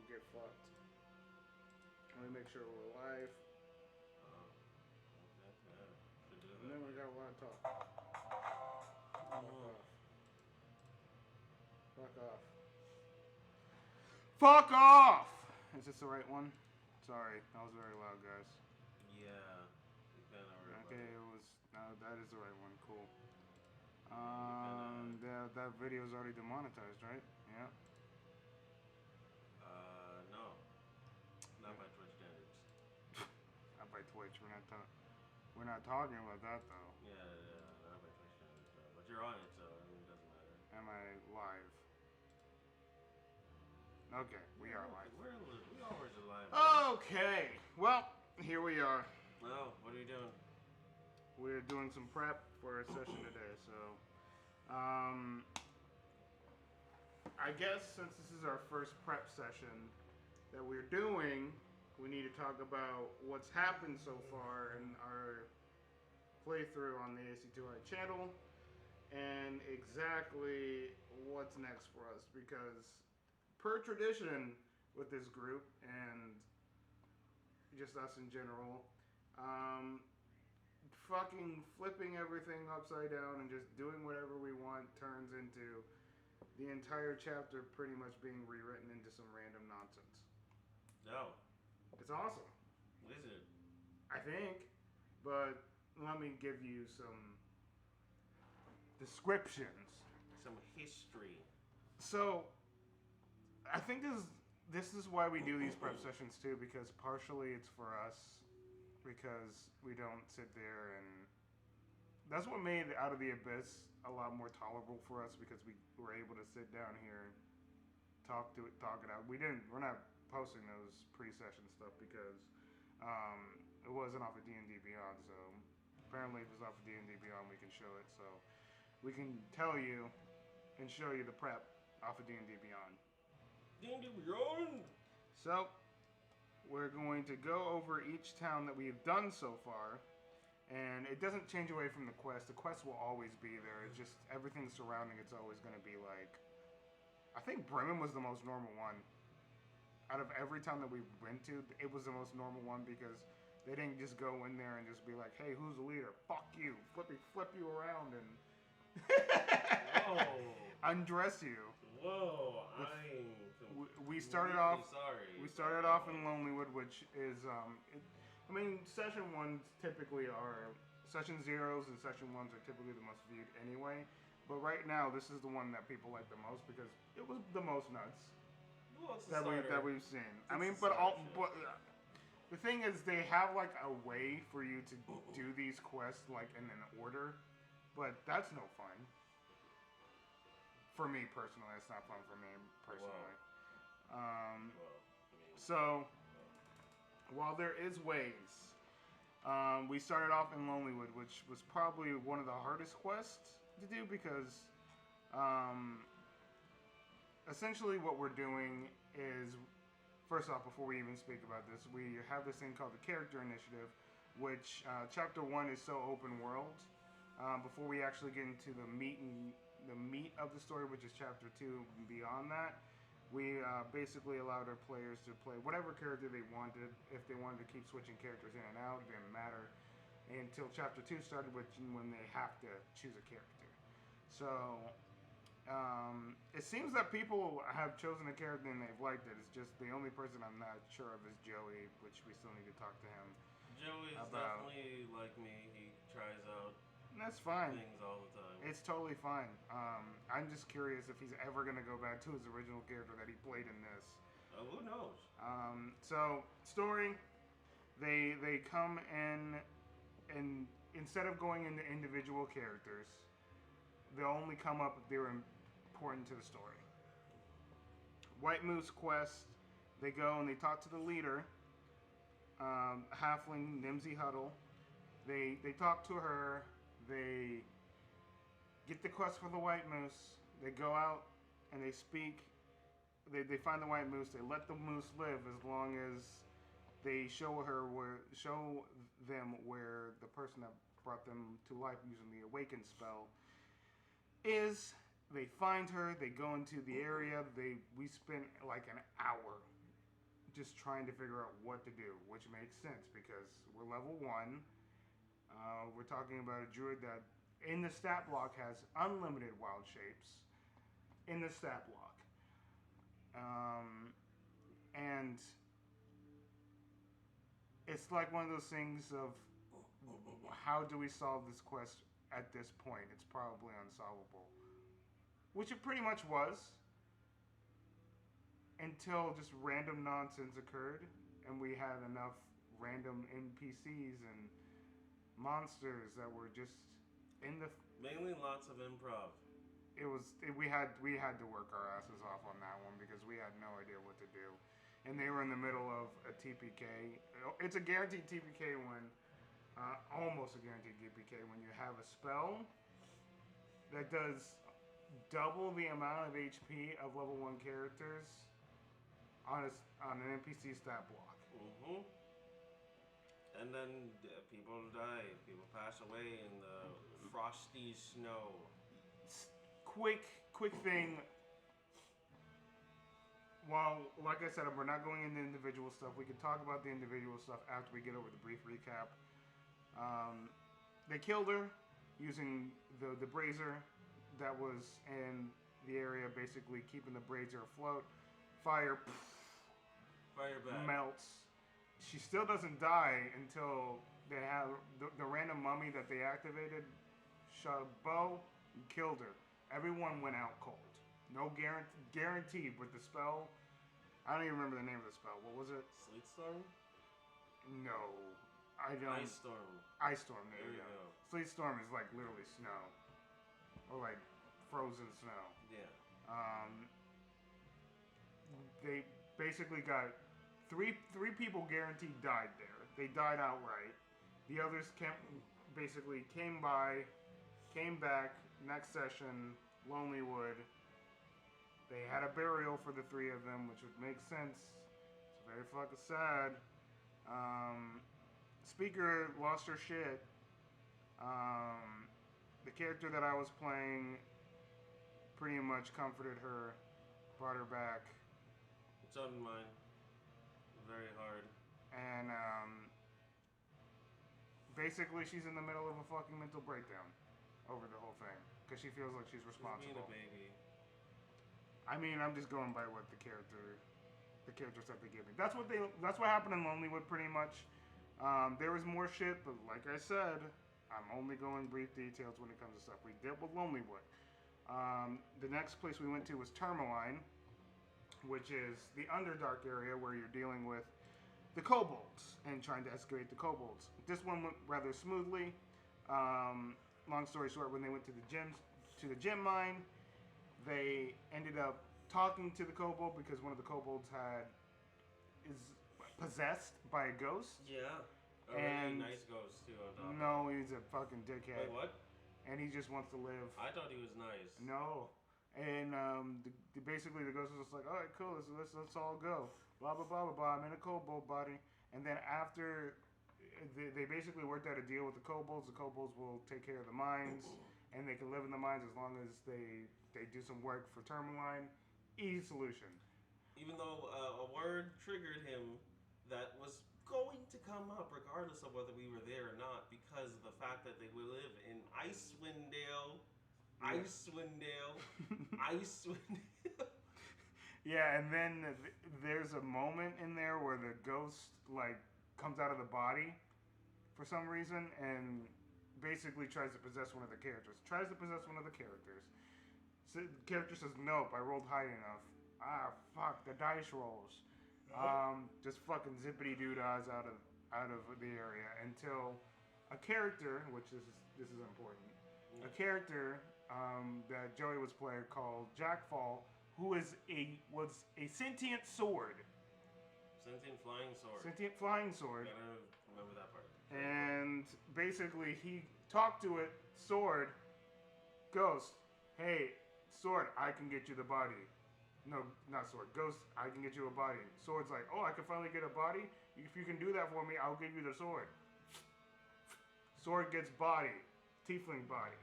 get fucked. Let me make sure we're live. Okay, yeah. Should do And that. then we got a lot of talk. Fuck off. Fuck off. Fuck off! Is this the right one? Sorry, that was very loud, guys. Yeah. You kind of right. Okay, it was. That is the right one. Cool. That video is already demonetized, right? Yeah. No. Not by Twitch standards. Not by Twitch. We're not talking about that though. Yeah, not by Twitch standards. But you're on it, so I mean, it doesn't matter. Am I live? Okay, we are live. We always are live. Okay, well, here we are. Well, what are you doing? We're doing some prep for a session today, so I guess since this is our first prep session that we're doing, we need to talk about what's happened so far in our playthrough on the AC2I channel and exactly what's next for us, because per tradition with this group and just us in general, fucking flipping everything upside down and just doing whatever we want turns into the entire chapter pretty much being rewritten into some random nonsense. No. It's awesome. Is it? I think. But let me give you some descriptions. Some history. So, I think this is why we do these prep sessions too, because partially it's for us, because we don't sit there and that's what made Out of the Abyss a lot more tolerable for us, because we were able to sit down here and talk it out. We're not posting those pre-session stuff because it wasn't off of D&D Beyond, so apparently if it's off of D&D Beyond we can show it, so we can tell you and show you the prep off of D&D Beyond. D&D Beyond! So, we're going to go over each town that we have done so far, and it doesn't change away from the quest. The quest will always be there. It's just everything surrounding it's always going to be like... I think Bremen was the most normal one. Out of every town that we went to, it was the most normal one because they didn't just go in there and just be like, hey, who's the leader? Fuck you. Flip you around and... Whoa. undress you. Whoa, we started off. Sorry. We started off in Lonelywood, which is session ones typically are session zeros and session ones are typically the most viewed anyway. But right now, this is the one that people like the most because it was the most nuts that we've seen. But the thing is, they have like a way for you to do these quests like in an order, but that's no fun. For me personally, it's not fun for me personally. So, while there is ways, we started off in Lonelywood, which was probably one of the hardest quests to do because essentially what we're doing is, first off, before we even speak about this, we have this thing called the Character Initiative, which Chapter 1 is so open world. Before we actually get into the meat of the story, which is Chapter 2 and beyond that, we basically allowed our players to play whatever character they wanted. If they wanted to keep switching characters in and out, it didn't matter until Chapter 2 started, when they have to choose a character. So it seems that people have chosen a character and they've liked it. It's just the only person I'm not sure of is Joey, which we still need to talk to him. Joey is definitely like me. He tries out that's fine. Things all the time. It's totally fine. I'm just curious if he's ever going to go back to his original character that he played in this. Who knows? So, story, they come in, and instead of going into individual characters, they'll only come up if they're important to the story. White Moose quest, they go and they talk to the leader, Halfling Nimsy Huddle. They talk to her. They get the quest for the White Moose. They go out and they speak. They find the White Moose. They let the moose live as long as they show them where the person that brought them to life using the Awaken spell is. They find her. They go into the area. We spent like an hour just trying to figure out what to do, which makes sense because we're level 1. We're talking about a druid that in the stat block has unlimited wild shapes in the stat block. And it's like one of those things of how do we solve this quest at this point? It's probably unsolvable. Which it pretty much was. Until just random nonsense occurred, and we had enough random NPCs and monsters that were just in the. Mainly lots of improv. We had to work our asses off on that one because we had no idea what to do, and they were in the middle of a TPK. It's a guaranteed TPK when, almost a guaranteed TPK when you have a spell that does double the amount of HP of level 1 characters on an NPC stat block. Mm-hmm. And then people die. People pass away in the frosty snow. Quick thing. While, like I said, we're not going into individual stuff. We can talk about the individual stuff after we get over the brief recap. They killed her using the brazier that was in the area, basically keeping the brazier afloat. Fire back. Melts. She still doesn't die until they have the random mummy that they activated shot a bow and killed her. Everyone went out cold. No guaranteed with the spell. I don't even remember the name of the spell. What was it? Sleet Storm? No. I don't. Ice Storm. Ice Storm, there you go. Sleet Storm is like literally snow. Or like frozen snow. Yeah. They basically got three people guaranteed died there. They died outright. The others came back next session. Lonelywood. They had a burial for the 3 of them, which would make sense. It's very fucking sad. Speaker lost her shit. The character that I was playing pretty much comforted her, brought her back. It's on mine. Very hard. And basically she's in the middle of a fucking mental breakdown over the whole thing. Because she feels like she's responsible. She's being a baby. I mean, I'm just going by what the character stuff they give me. That's what happened in Lonelywood pretty much. There was more shit, but like I said, I'm only going brief details when it comes to stuff we did with Lonelywood. The next place we went to was Tourmaline, which is the Underdark area where you're dealing with the kobolds and trying to excavate the kobolds. This one went rather smoothly. Long story short, when they went to the gem mine, they ended up talking to the kobold because one of the kobolds is possessed by a ghost. Yeah. A really nice ghost too on top. No, he's a fucking dickhead. Wait, what? And he just wants to live. I thought he was nice. No. And basically the ghost was just like, all right, cool, let's all go. Blah, blah, blah, blah, blah. I'm in a kobold body. And then after they basically worked out a deal with the kobolds will take care of the mines. And they can live in the mines as long as they do some work for Tourmaline. Easy solution. Even though a word triggered him that was going to come up regardless of whether we were there or not, because of the fact that they will live in Icewindale. Yeah. Icewind. Yeah, and then there's a moment in there where the ghost like comes out of the body for some reason and basically tries to possess one of the characters. So the character says, nope, I rolled high enough. Ah, fuck, the dice rolls. Just fucking zippity doodahs out of the area until a character, which this is important, a character that Joey was playing called Jackfall, who was a sentient sword. Sentient flying sword. Sentient flying sword. Gotta remember that part. And basically he talked to it, sword, ghost, hey, sword, I can get you the body. No, not sword. Ghost, I can get you a body. Sword's like, oh, I can finally get a body? If you can do that for me, I'll give you the sword. Sword gets body. Tiefling body.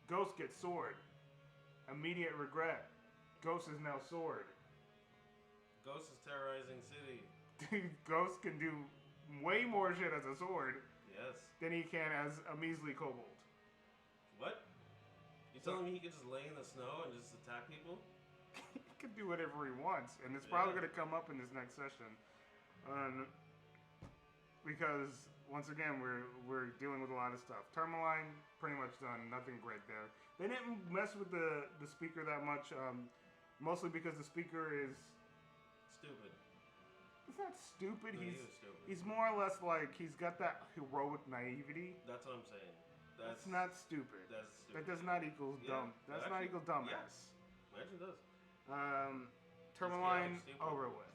Ghost gets sword. Immediate regret. Ghost is now sword. Ghost is terrorizing city. Ghost can do way more shit as a sword Yes. than he can as a measly kobold. What? You telling me he could just lay in the snow and just attack people? He can do whatever he wants, and it's probably going to come up in this next session. Because once again, we're dealing with a lot of stuff. Tourmaline, pretty much done. Nothing great there. They didn't mess with the speaker that much, mostly because the speaker is Stupid. He's not stupid. No, he is stupid. He's more or less like he's got that heroic naivety. That's what I'm saying. That's not stupid. That's stupid. That does not equal dumb. That's not equal dumbass. Yeah. Imagine does. Tourmaline over with.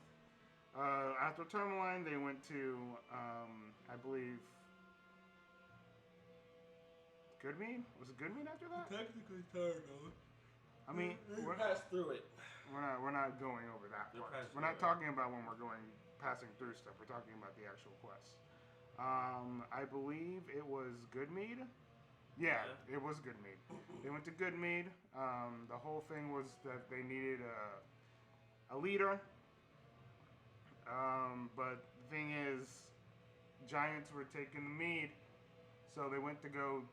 After Tourmaline, they went to I believe Goodmead. Was it Goodmead after that? Technically Targo. I mean, we're passed through it. We're not going over that part. We're not talking about when we're passing through stuff. We're talking about the actual quest. I believe it was Goodmead. Yeah, it was Goodmead. They went to Goodmead. The whole thing was that they needed a leader. But the thing is, giants were taking the mead, so they went to go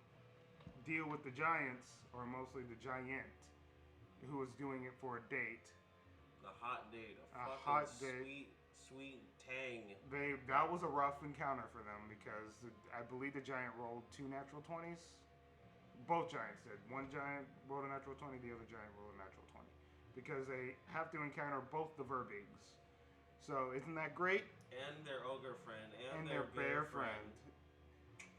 deal with the giants, or mostly the giant, who was doing it for a date. A hot date. A hot date. Sweet tang. That was a rough encounter for them because I believe the giant rolled 2 natural 20s. Both giants did. One giant rolled a natural 20, the other giant rolled a natural 20. Because they have to encounter both the Verbigs. So isn't that great? And their ogre friend. And their bear friend.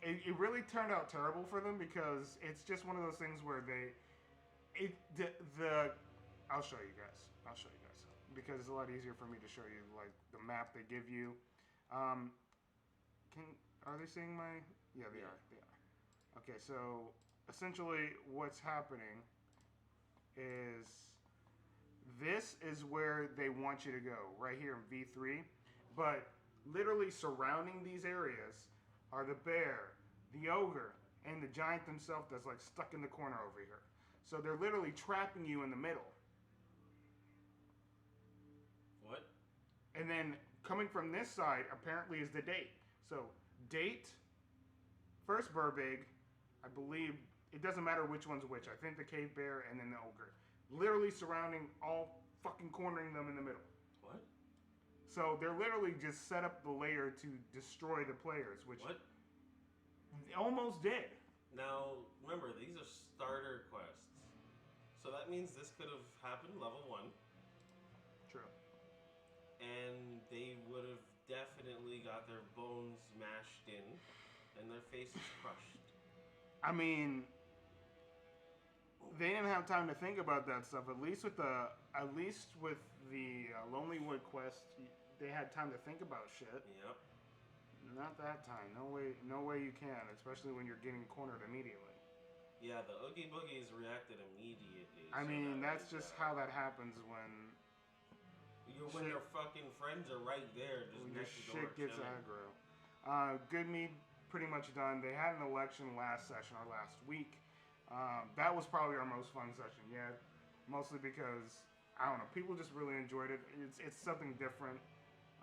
It really turned out terrible for them because it's just one of those things where I'll show you guys. Because it's a lot easier for me to show you like the map they give you. Are they seeing my? Yeah, they are. Okay, so essentially what's happening is this is where they want you to go, right here in V3. But literally surrounding these areas are the bear, the ogre, and the giant themselves that's like stuck in the corner over here. So they're literally trapping you in the middle. What? And then coming from this side apparently is the date. So date, first Burbig, I believe, it doesn't matter which one's which. I think the cave bear and then the ogre. Literally surrounding all fucking cornering them in the middle. What? So they're literally just set up the layer to destroy the players, which they almost did. Now, remember, these are starter quests. So that means this could have happened level 1. True. And they would have definitely got their bones mashed in and their faces crushed. I mean, they didn't have time to think about that stuff. At least with the Lonelywood quest, they had time to think about shit. Yep. Not that time. No way you can, especially when you're getting cornered immediately. Yeah, the Oogie Boogies reacted immediately. I mean, that's just how that happens when your fucking friends are right there, just when next your shit gets aggro. Goodmead pretty much done. They had an election last session or last week. That was probably our most fun session yet, mostly because I don't know, people just really enjoyed it. It's something different,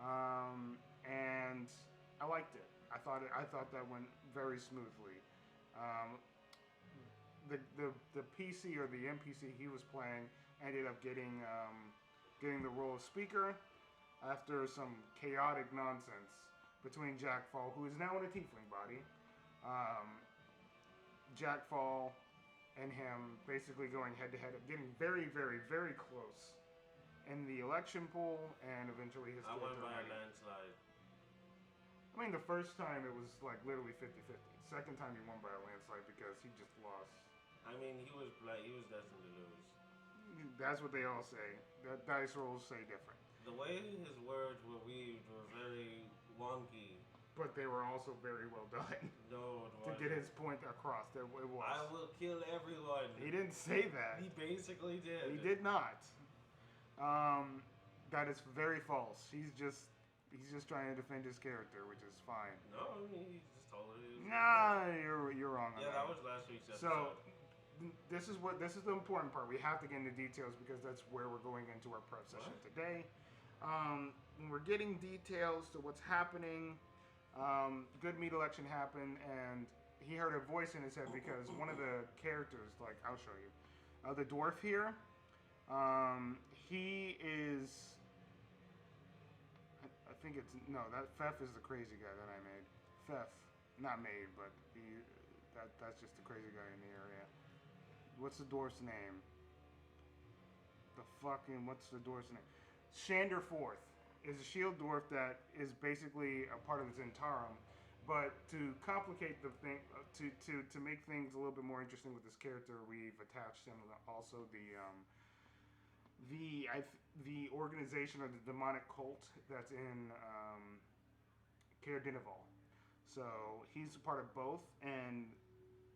and I liked it. I thought that went very smoothly. The PC or the NPC he was playing ended up getting the role of speaker after some chaotic nonsense between Jackfall, who is now in a tiefling body. Jackfall and him basically going head to head, getting very, very, very close in the election pool, and eventually his I won character by a made it. landslide. I mean, the first time it was like literally 50-50. Second time he won by a landslide because he just lost. I mean, he was destined to lose. That's what they all say. The dice rolls say different. The way his words were weaved were very wonky. But they were also very well done. No, it to wasn't. get his point across. It was. I will kill everyone. He didn't say that. He basically did. He did not. That is very false. He's just trying to defend his character, which is fine. No, I mean, he just told it. Nah, you're wrong on that. Yeah, that was last week's episode. So, this is the important part. We have to get into details because that's where we're going into our prep session today. When we're getting details to what's happening, good meat election happened, and he heard a voice in his head because one of the characters, like I'll show you, the dwarf here, he is. I think it's no. That Fef is the crazy guy that I made. Fef, not made, but that's just the crazy guy in the area. What's the dwarf's name? What's the dwarf's name? Shander Fourth is a shield dwarf that is basically a part of the Zentarum. But to complicate the thing, to make things a little bit more interesting with this character, we've attached him also the organization of the demonic cult that's in Caer-Dineval. So he's a part of both, and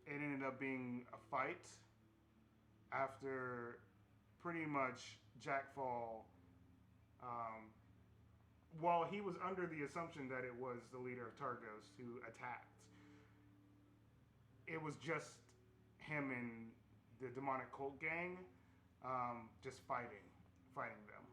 it ended up being a fight after pretty much Jackfall. While he was under the assumption that it was the leader of Targos who attacked, it was just him and the demonic cult gang just fighting them,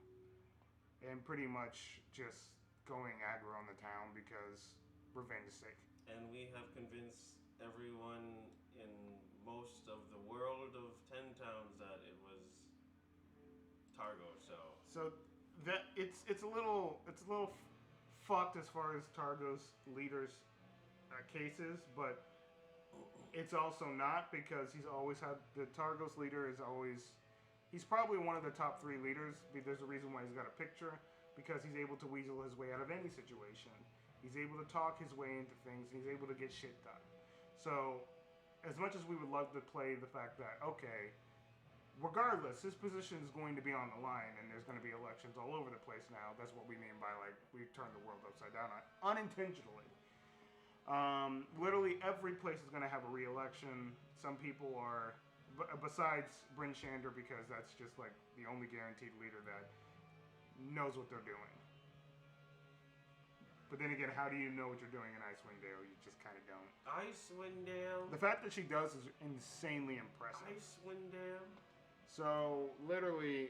and pretty much just going aggro on the town because revenge sake. And we have convinced everyone in most of the world of 10 towns that it was Targos. So that it's a little fucked as far as Targos leaders cases, but it's also not, because he's always had the Targos leader is always. He's probably one of the top 3 leaders. There's a reason why he's got a picture, because he's able to weasel his way out of any situation. He's able to talk his way into things, and he's able to get shit done. So, as much as we would love to play the fact that, okay, regardless, his position is going to be on the line, and there's going to be elections all over the place now. That's what we mean by, like, we've turned the world upside down unintentionally. Literally every place is going to have a re-election. Some people are... Besides Bryn Shander, because that's just like the only guaranteed leader that knows what they're doing. But then again, how do you know what you're doing in Icewind Dale? You just kind of don't. Icewind Dale. The fact that she does is insanely impressive. Icewind Dale. So literally,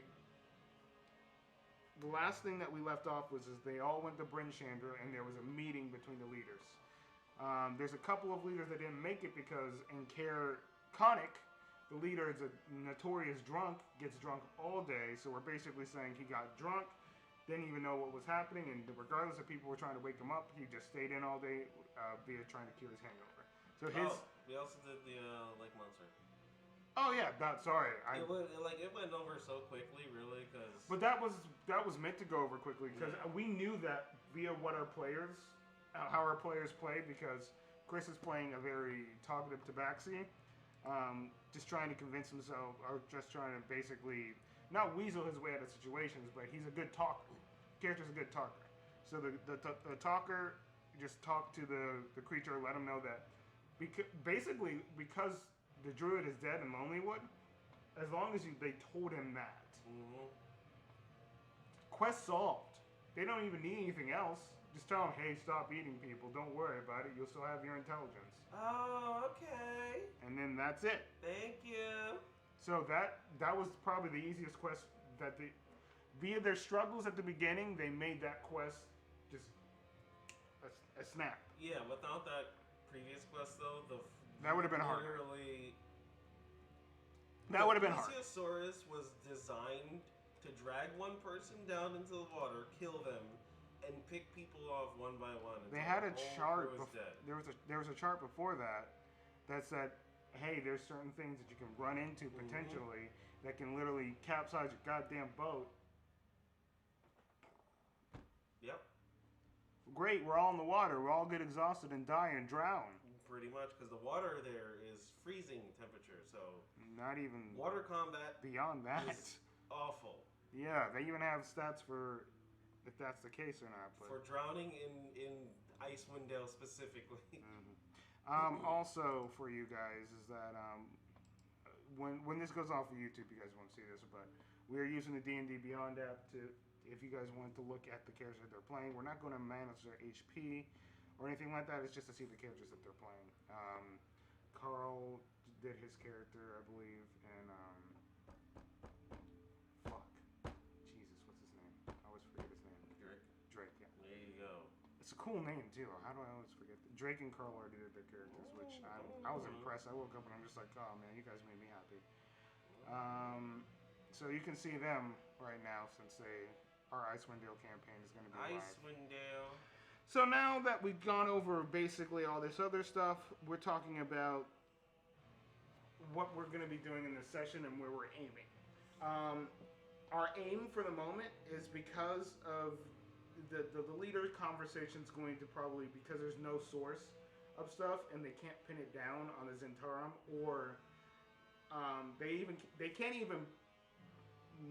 the last thing that we left off was they all went to Bryn Shander, and there was a meeting between the leaders. There's a couple of leaders that didn't make it because in Caer-Dineval, the leader is a notorious drunk, gets drunk all day, so we're basically saying he got drunk, didn't even know what was happening, and regardless if people were trying to wake him up, he just stayed in all day via trying to cure his hangover. So we also did the Lake Monster. Oh yeah, sorry. It went over so quickly, really, because... But that was meant to go over quickly, because we knew that via what how our players played, because Chris is playing a very talkative tabaxi. Just trying to convince himself, or just trying to basically not weasel his way out of situations, but he's a good talker. The character's a good talker. So the talker just talked to the creature, let him know that because the druid is dead in Lonelywood, as long as they told him that, quest solved. They don't even need anything else. Just tell him, hey, stop eating people. Don't worry about it. You'll still have your intelligence. Oh, okay. And then that's it. Thank you. So that was probably the easiest quest via their struggles at the beginning, they made that quest just a snap. Yeah, without that previous quest though, that would have been hard. That would have been hard. Plesiosaurus was designed to drag one person down into the water, kill them, and pick people off one by one. They had a chart. There was a chart before that said, "Hey, there's certain things that you can run into potentially that can literally capsize your goddamn boat." Yep. Great, we're all in the water. We'll all get exhausted and die and drown. Pretty much, because the water there is freezing temperature. So not even water combat. Beyond that, is awful. Yeah, they even have stats for if that's the case or not. But for drowning in Icewind Dale specifically. Also for you guys is that when this goes off of YouTube, you guys won't see this, but we are using the D&D Beyond app to, if you guys want to look at the characters that they're playing. We're not going to manage their HP or anything like that. It's just to see the characters that they're playing. Carl did his character, I believe, and Jesus, what's his name? I always forget his name. cool name too. How do I always forget? Drake and Carl already did their characters, which I was impressed. I woke up and I'm just like, oh man, you guys made me happy. So you can see them right now since our Icewind Dale campaign is going to be live. Icewind Dale. So now that we've gone over basically all this other stuff, we're talking about what we're going to be doing in this session and where we're aiming. Our aim for the moment is because of the leader conversation is going to probably, because there's no source of stuff and they can't pin it down on the Zentarum, or they can't even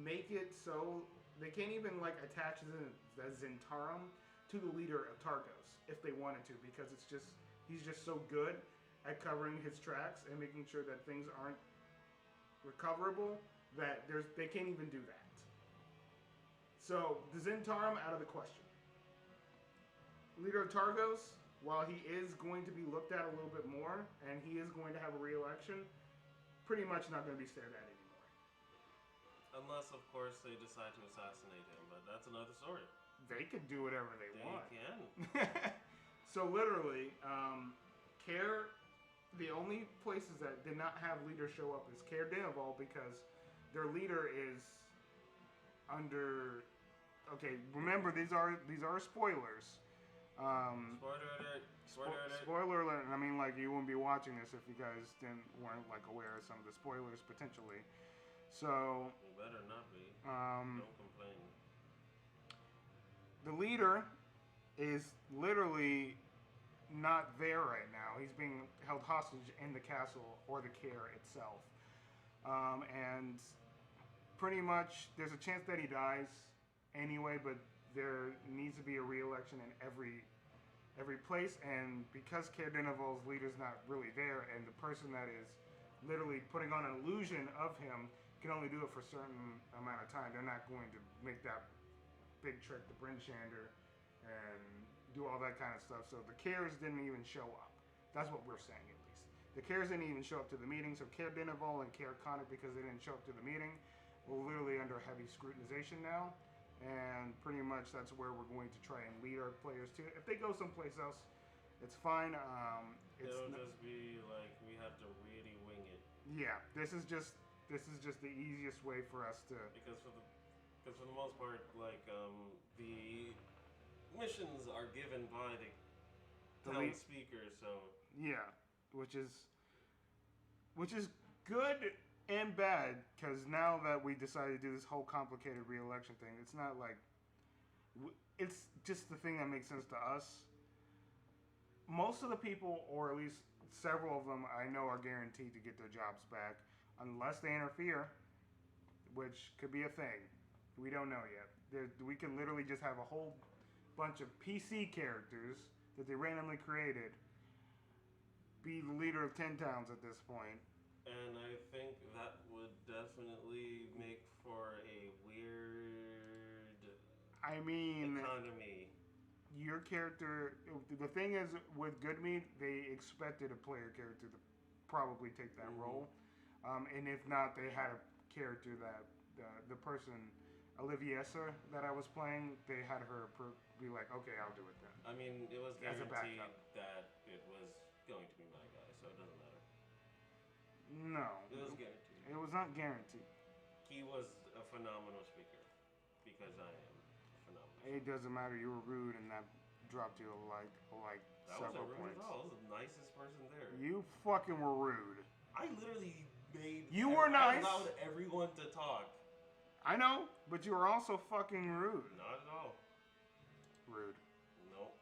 make it so they can't even like attach the Zentarum to the leader of Targos if they wanted to, because he's just so good at covering his tracks and making sure that things aren't recoverable that they can't even do that. So the Zentarum out of the question. Leader of Targos, while he is going to be looked at a little bit more and he is going to have a re-election, pretty much not going to be stared at anymore. Unless, of course, they decide to assassinate him, but that's another story. They could do whatever they want. They can. So literally, the only places that did not have leaders show up is Caer-Dineval, because their leader is under. Okay, remember these are spoilers. Spoiler alert! Spoiler alert! Spoiler alert! I mean, like, you wouldn't be watching this if you guys weren't like aware of some of the spoilers potentially. So. You better not be. Don't complain. The leader is literally not there right now. He's being held hostage in the castle or the Caer itself. And pretty much there's a chance that he dies anyway, but there needs to be a re-election in every place. And because Caer-Dineval's leader's not really there, and the person that is literally putting on an illusion of him can only do it for a certain amount of time, they're not going to make that big trick to Brynchander and do all that kind of stuff. So the Caers didn't even show up. That's what we're saying, at least. The Caers didn't even show up to the meeting. So Caer-Dineval and Caer-Conic, because they didn't show up to the meeting, we're literally under heavy scrutinization now. And pretty much that's where we're going to try and lead our players to. If they go someplace else, it's fine. It'll just be like we have to really wing it. Yeah, this is just the easiest way for us to. Because for the most part, like the missions are given by the town speaker, so yeah, which is good and bad, because now that we decided to do this whole complicated re-election thing, it's not like it's just the thing that makes sense to us. Most of the people, or at least several of them, I know are guaranteed to get their jobs back unless they interfere, which could be a thing. We don't know yet. We can literally just have a whole bunch of PC characters that they randomly created be the leader of 10 towns at this point. And I think that would definitely make for a weird economy. Your character, the thing is, with Goodmead, they expected a player character to probably take that role. And if not, they had a character that the person, Oliviesa, that I was playing, they had her be like, okay, I'll do it then. I mean, it was guaranteed that it was going to be my guy, so it doesn't matter. No. It was guaranteed. It was not guaranteed. He was a phenomenal speaker, because I am phenomenal. It doesn't matter. You were rude, and that dropped you like that several wasn't rude points. at all. I was the nicest person there. You fucking were rude. I literally made. You were nice. I allowed everyone to talk. I know, but you were also fucking rude. Not at all. Rude. Nope.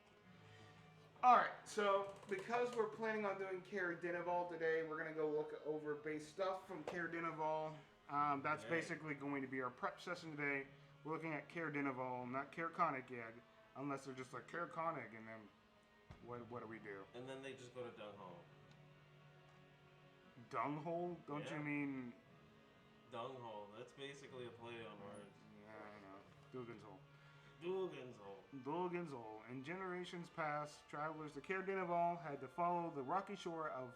Alright, so because we're planning on doing Caer-Dineval today, we're going to go look over base stuff from Caer-Dineval. That's basically going to be our prep session today. We're looking at Caer-Dineval, not Caer-Conic yet, unless they're just like Caer-Conic, and then what do we do? And then they just go to Dunghole. Dunghole? Don't you mean... Dunghole. That's basically a play on words. Yeah, I know. Dugan's Hole. Dugan's Hole. Dugan's Hole. In generations past, travelers to Caer-Dineval had to follow the rocky shore of...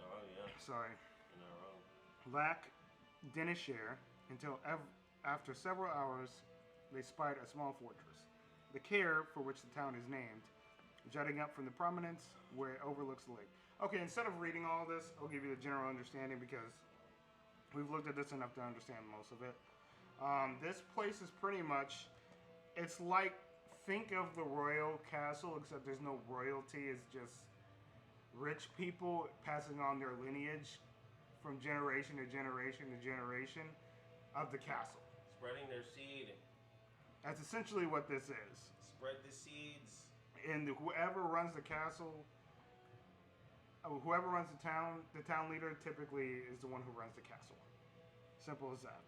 Oh, yeah. Sorry. You're not wrong. Lac Dinishare until after several hours, they spied a small fortress. the Caer, for which the town is named, jutting up from the prominence where it overlooks the lake. Okay, instead of reading all this, I'll give you the general understanding because we've looked at this enough to understand most of it. This place is pretty much, it's like, think of the royal castle, except there's no royalty. It's just rich people passing on their lineage from generation to generation to generation of the castle. Spreading their seed. That's essentially what this is. Spread the seeds. And whoever runs the castle, whoever runs the town leader typically is the one who runs the castle. Simple as that.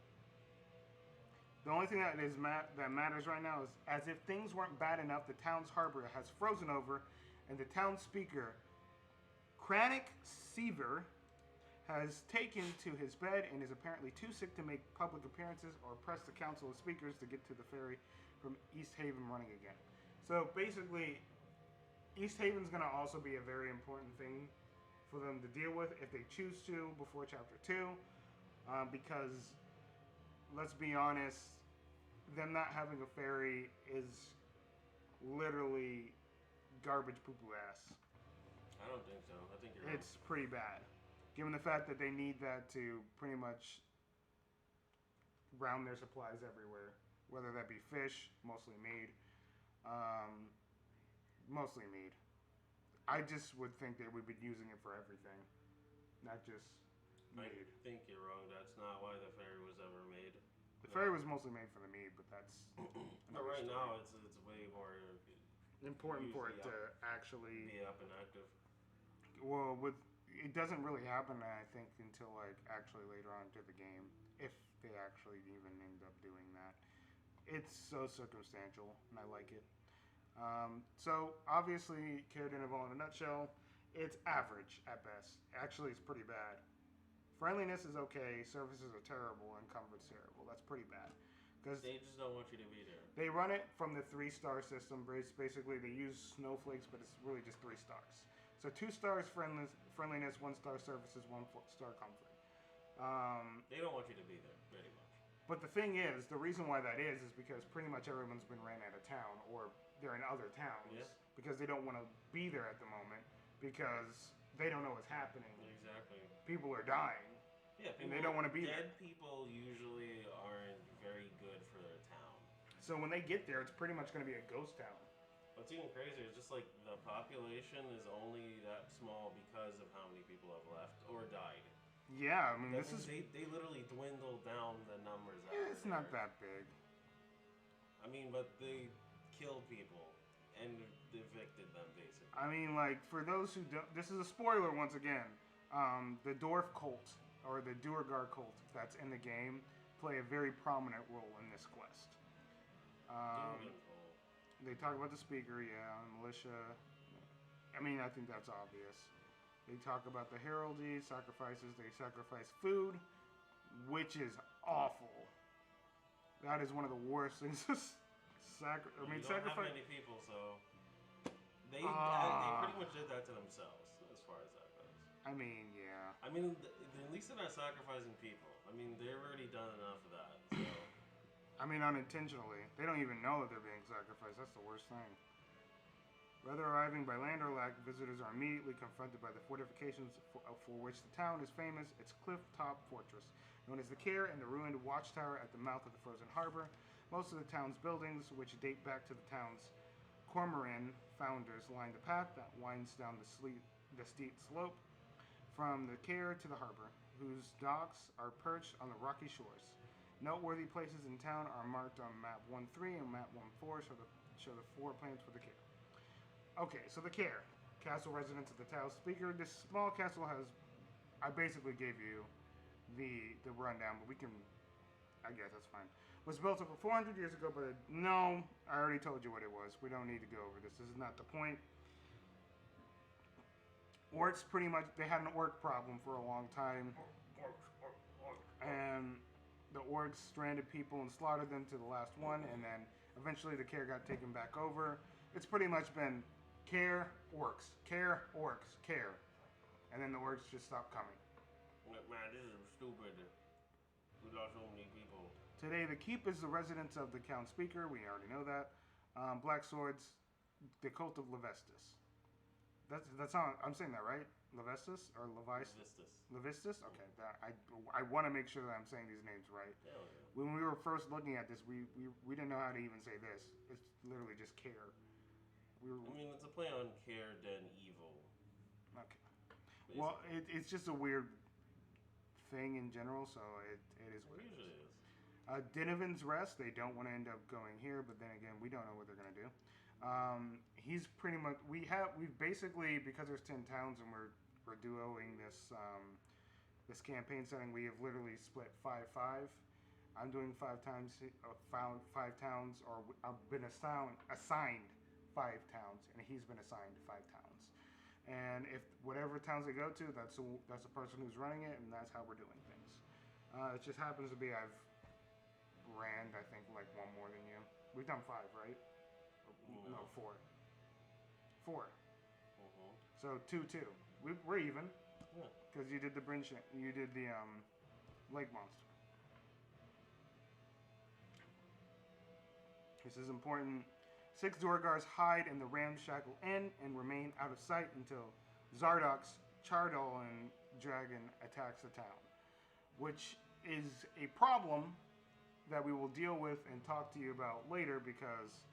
The only thing that matters right now is, as if things weren't bad enough, the town's harbor has frozen over, and the town speaker, Cranach Seaver, has taken to his bed and is apparently too sick to make public appearances or press the council of speakers to get to the ferry from East Haven running again. So basically, East Haven's going to also be a very important thing for them to deal with if they choose to before Chapter 2, because let's be honest, them not having a ferry is literally garbage poo-poo ass. I don't think so. I think you're It's pretty bad. Given the fact that they need that to pretty much round their supplies everywhere. Whether that be fish, mostly mead. Mostly mead. I just would think they would be using it for everything. Not just mead. I think you're wrong. That's not why the ferry was ever made. The ferry was mostly made for the mead, but that's But right now, it's way more important for it to actually be up and active. Well, it doesn't really happen, I think, until like actually later on into the game, if they actually even end up doing that. It's so circumstantial, and I like it. So obviously, Caer-Dineval in a nutshell, it's average at best. Actually, it's pretty bad. Friendliness is okay, services are terrible, and comfort's terrible. That's pretty bad. Because they just don't want you to be there. They run it from the 3-star system. Basically, they use snowflakes, but it's really just 3 stars. So 2 stars friendliness, 1 star services, 1 star comfort. They don't want you to be there, pretty much. But the thing is, the reason why that is because pretty much everyone's been ran out of town, or they're in other towns, because they don't want to be there at the moment, because they don't know what's happening. Exactly. People are dying. Yeah, and they don't want to be dead there. People usually aren't very good for their town. So when they get there, it's pretty much going to be a ghost town. What's even crazier is just like the population is only that small because of how many people have left or died. Yeah, I mean, they literally dwindled down the numbers. It's not that big. I mean, but they killed people and evicted them, basically. I mean, like, for those who don't, this is a spoiler once again. The Dwarf cult, or the Duergar cult that's in the game, play a very prominent role in this quest. They talk about the speaker, militia. I mean, I think that's obvious. They talk about the heraldry, sacrifices. They sacrifice food, which is awful. That is one of the worst things. Sacrifice. Don't have many people, so they pretty much did that to themselves, as far as that goes. I mean, yeah. I mean, at least they're not sacrificing people. I mean, they've already done enough of that. So. I mean, unintentionally. They don't even know that they're being sacrificed. That's the worst thing. Whether arriving by land or land, visitors are immediately confronted by the fortifications for which the town is famous, its cliff-top fortress, known as the Caer, and the ruined watchtower at the mouth of the frozen harbor. Most of the town's buildings, which date back to the town's Cormoran founders, line the path that winds down the steep slope from the Caer to the harbor, whose docks are perched on the rocky shores. Noteworthy places in town are marked on map 1.3 and map 1.4, show the 4 plans for the Caer. Okay, so the Caer, castle residence of the town speaker. This small castle has, I basically gave you the rundown, but we can, I guess that's fine. Was built over 400 years ago, but no, I already told you what it was. We don't need to go over this. This is not the point. Orcs pretty much, they had an orc problem for a long time. And the orcs stranded people and slaughtered them to the last one, and then eventually the Caer got taken back over. It's pretty much been Caer, orcs, Caer, orcs, Caer. And then the orcs just stopped coming. Man, this is stupid. We lost so many people. Today, the keep is the residence of the Count Speaker. We already know that. Black Swords, the Cult of Levestus. That's how I'm saying that right? Levestus or Levis? Vistas. Levistus? Okay, I want to make sure that I'm saying these names right. Hell yeah. When we were first looking at this, we didn't know how to even say this. It's literally just Caer. I mean, it's a play on Caer-Dineval. Okay. Basically. Well, it's just a weird thing in general, so it is what it usually is. Dinovan's Rest, they don't want to end up going here, but then again, we don't know what they're going to do. He's pretty much we've basically, because there's 10 towns and we're duoing this campaign setting, we have literally split 5-5. I'm doing 5 towns, found 5 towns, or I've been assigned 5 towns, and he's been assigned 5 towns. And if whatever towns they go to, that's the person who's running it, and that's how we're doing things. It just happens to be I've ran, I think, like 1 more than you. We've done 5, right? No, 4. 4. Mm-hmm. So 2-2. We're even. Yeah. Because you did the you did the lake monster. This is important. 6 Dorgars hide in the ramshackle inn and remain out of sight until Zardok's Chardolin dragon attacks the town, which is a problem that we will deal with and talk to you about later, because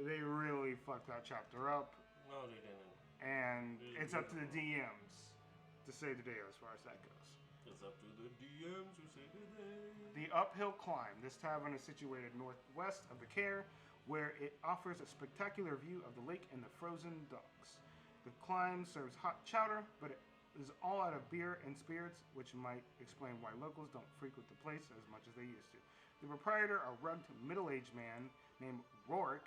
they really fucked that chapter up. No, they didn't. And it's up to the DMs to say the day as far as that goes. It's up to the DMs who say the day. The Uphill Climb. This tavern is situated northwest of the Caer, where it offers a spectacular view of the lake and the frozen docks. The climb serves hot chowder, but it is all out of beer and spirits, which might explain why locals don't frequent the place as much as they used to. The proprietor, a rugged middle-aged man named Rorik,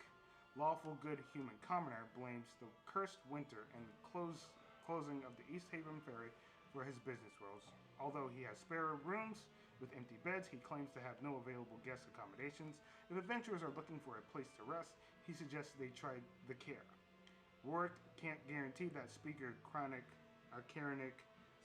lawful good human commoner, blames the cursed winter and the closing of the East Haven ferry for his business woes. Although he has spare rooms with empty beds, he claims to have no available guest accommodations. If adventurers are looking for a place to rest, he suggests they try the Caer. Rorik can't guarantee that speaker Karenik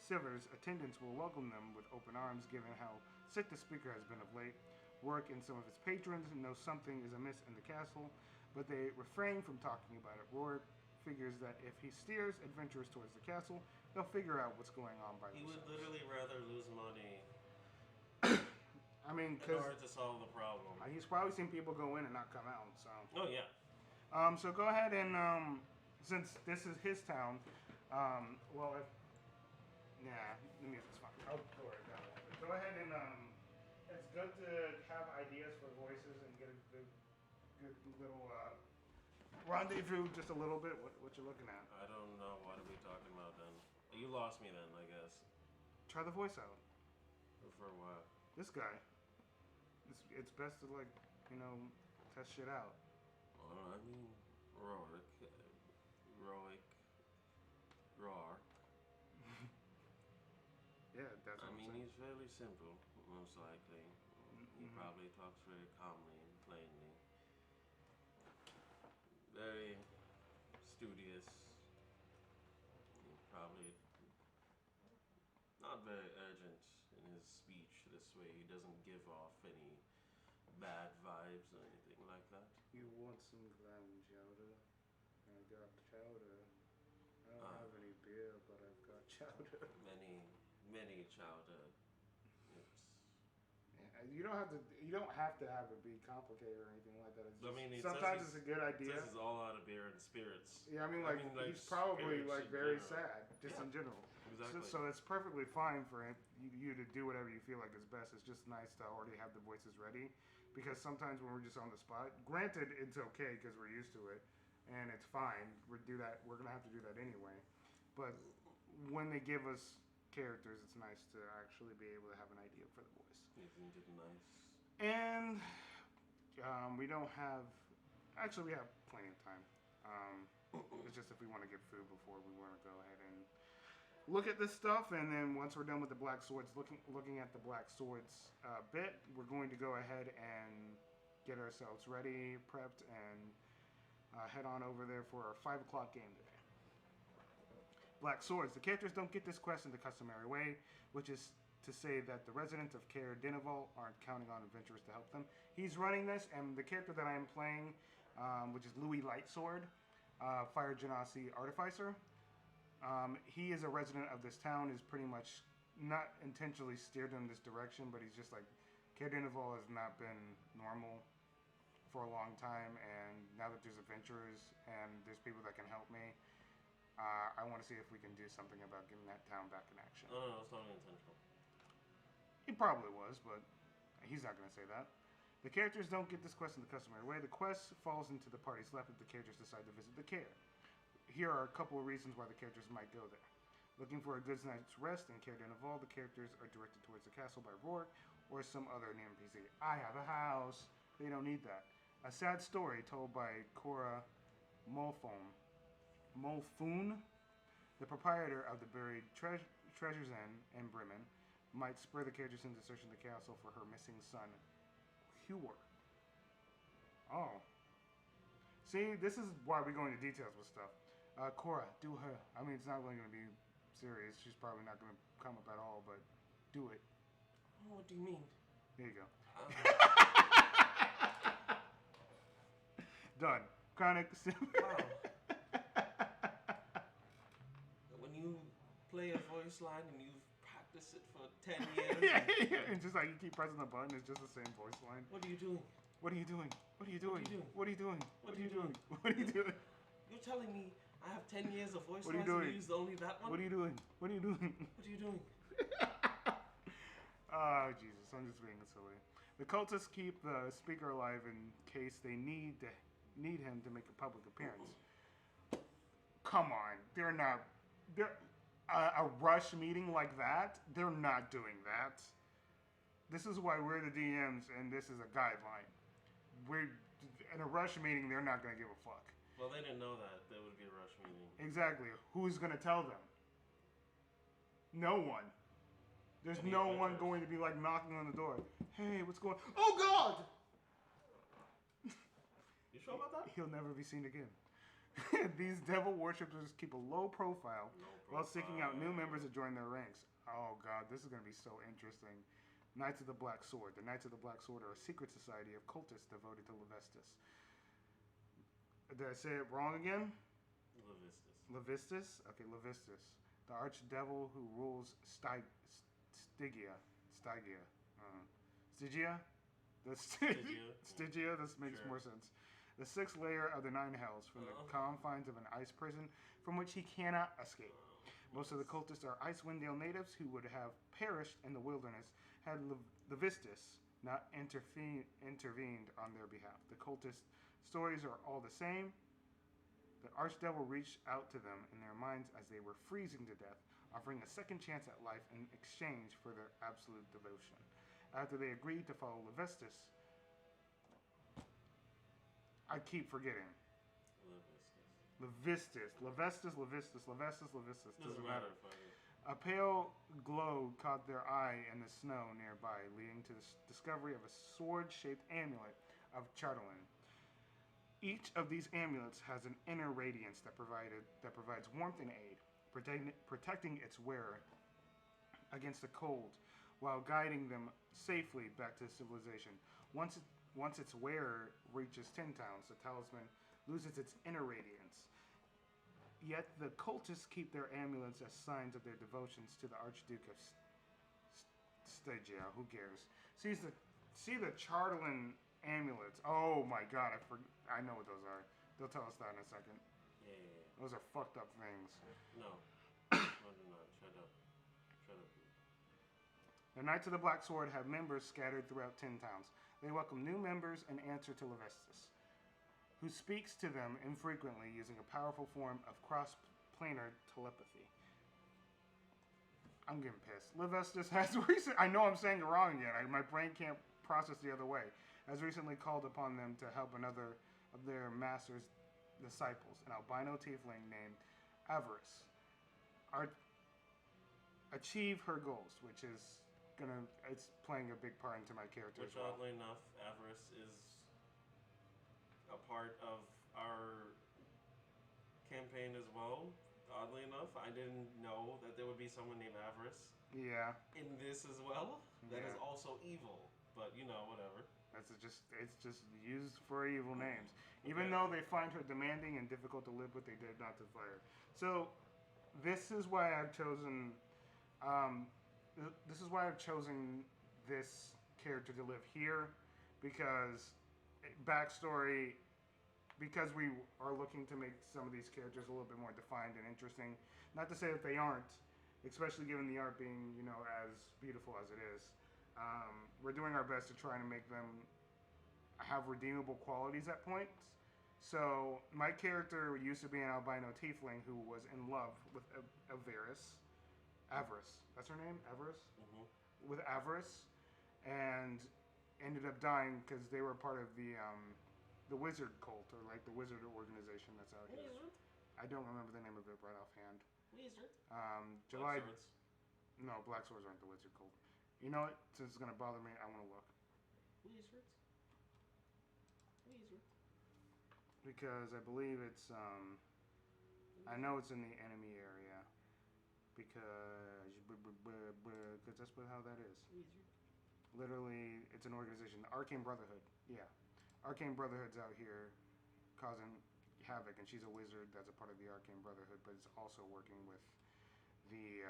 Sivers' attendants will welcome them with open arms, given how sick the speaker has been of late. Rorik and some of his patrons know something is amiss in the castle, but they refrain from talking about it. Rorik figures that if he steers adventurers towards the castle, they'll figure out what's going on by themselves. He would literally rather lose money I mean, in order to solve the problem. He's probably seen people go in and not come out, so. Oh, yeah. So go ahead and, since this is his town, well, the music's fine. I'll go right down. But go ahead and, it's good to have ideas for voices and get a good little, rendezvous just a little bit. What you looking at? I don't know. What are we talking about then? You lost me then, I guess. Try the voice out. For what? This guy. It's best to, like, test shit out. Well, I mean, Rorik. Yeah, that's what I mean, I'm saying. he's fairly simple, most likely. He probably talks very calmly and plainly. Very studious. Probably not very urgent in his speech this way. He doesn't give off any bad vibes or anything like that. You want some clam chowder? I got chowder. I don't have any beer, but I've got chowder. Many chowder. You don't have to have it be complicated or anything like that. It's just, sometimes it's a good idea. This is all out of beer and spirits. Yeah, I mean, he's probably very sad, just in general. Exactly. So it's perfectly fine for you to do whatever you feel like is best. It's just nice to already have the voices ready, because sometimes when we're just on the spot, granted it's okay because we're used to it, and it's fine. We're gonna have to do that anyway. But when they give us characters, it's nice to actually be able to have an idea for the voice. Isn't it nice? And we don't have. Actually, we have plenty of time. It's just if we want to get food before we want to go ahead and look at this stuff, and then once we're done with the black swords, looking at the black swords bit, we're going to go ahead and get ourselves ready, prepped, and head on over there for our 5 o'clock game today. Black swords. The characters don't get this quest in the customary way, which is to say that the residents of Caer-Dineval aren't counting on adventurers to help them. He's running this, and the character that I am playing, which is Louis Lightsword, Fire Genasi Artificer. He is a resident of this town, is pretty much not intentionally steered in this direction, but he's just like, Caer-Dineval has not been normal for a long time, and now that there's adventurers and there's people that can help me, I want to see if we can do something about getting that town back in action. No, it's not intentional. He probably was, but he's not going to say that. The characters don't get this quest in the customary way. The quest falls into the party's lap if the characters decide to visit the Caer. Here are a couple of reasons why the characters might go there. Looking for a good night's rest in Caer-Dineval, the characters are directed towards the castle by Rourke or some other NPC. I have a house. They don't need that. A sad story told by Cora Mulfoon, the proprietor of the buried Treasures Inn in Bremen, might spur the characters into searching the castle for her missing son, Hewar. Oh. See, this is why we go into details with stuff. Cora, do her. I mean, it's not really going to be serious. She's probably not going to come up at all, but do it. What do you mean? There you go. Done. Chronic. Wow. When you play a voice line and you've practiced it for 10 years. Yeah, and just like you keep pressing the button, it's just the same voice line. What are you doing? What are you doing? What are you doing? What are you doing? What are you doing? What are you doing? You're telling me I have 10 years of voice What are you lines doing? and you used only that one? What are you doing? What are you doing? What are you doing? Oh, Jesus, I'm just being silly. The cultists keep the speaker alive in case they need him to make a public appearance. Come on, they're not. A rush meeting like that, they're not doing that. This is why we're the DMs, and this is a guideline. We're in a rush meeting. They're not gonna give a fuck. Well, they didn't know that there would be a rush meeting. Exactly. Who's gonna tell them? No one. There's no one going to be like knocking on the door. Hey, what's going on? Oh God! You sure about that? He'll never be seen again. These devil worshippers keep a low profile while seeking out new members to join their ranks. Oh God, this is going to be so interesting. Knights of the Black Sword. The Knights of the Black Sword are a secret society of cultists devoted to Levestis. Did I say it wrong again? Levistus? Okay, Levistus. The archdevil who rules Stygia. Stygia? Stygia? This makes more sense. The sixth layer of the Nine Hells, from the confines of an ice prison from which he cannot escape. Most of the cultists are Icewind natives who would have perished in the wilderness had Levistus not intervened on their behalf. The cultist stories are all the same. The archdevil reached out to them in their minds as they were freezing to death, offering a second chance at life in exchange for their absolute devotion. After they agreed to follow Levistus, I keep forgetting. Levistus. Doesn't matter. A pale glow caught their eye in the snow nearby, leading to the discovery of a sword-shaped amulet of Chardolin. Each of these amulets has an inner radiance that provides warmth and aid, protecting its wearer against the cold, while guiding them safely back to civilization. Once its wearer reaches 10 towns, the talisman loses its inner radiance. Yet the cultists keep their amulets as signs of their devotions to the Archduke of Stygia. Who cares? See the Chardolin amulets. Oh my God, I know what those are. They'll tell us that in a second. Yeah. Those are fucked up things. No. No, they're not. Shut up. The Knights of the Black Sword have members scattered throughout 10 towns. They welcome new members and answer to Levistus, who speaks to them infrequently using a powerful form of cross-planar telepathy. I'm getting pissed. Levistus has I know I'm saying it wrong again. My brain can't process the other way. Has recently called upon them to help another of their master's disciples, an albino tiefling named Avarice, achieve her goals, which is it's playing a big part into my character. Which, oddly enough, Avarice is a part of our campaign as well. Oddly enough, I didn't know that there would be someone named Avarice. Yeah. In this as well, that is also evil. But whatever. It's just used for evil names. Even though they find her demanding and difficult to live with, they dare not defy her. So, this is why I've chosen. Um, this is why I've chosen this character to live here, because backstory. Because we are looking to make some of these characters a little bit more defined and interesting. Not to say that they aren't, especially given the art being, as beautiful as it is. We're doing our best to try to make them have redeemable qualities at points. So my character used to be an albino tiefling who was in love with Avarice. Avarice. That's her name? Avarice? Mm-hmm. With Avarice. And ended up dying because they were part of the wizard cult, or like the wizard organization that's out here. Wizard? I don't remember the name of it right offhand. Wizard? July. Black Swords? No, Black Swords aren't the wizard cult. You know what? Since it's gonna bother me, I want to look. Wizards? Wizard? Because I believe it's I know it's in the enemy area. Because that's how that is. Wizard? Literally, it's an organization, the Arcane Brotherhood. Yeah. Arcane Brotherhood's out here causing havoc, and she's a wizard that's a part of the Arcane Brotherhood, but is also working with the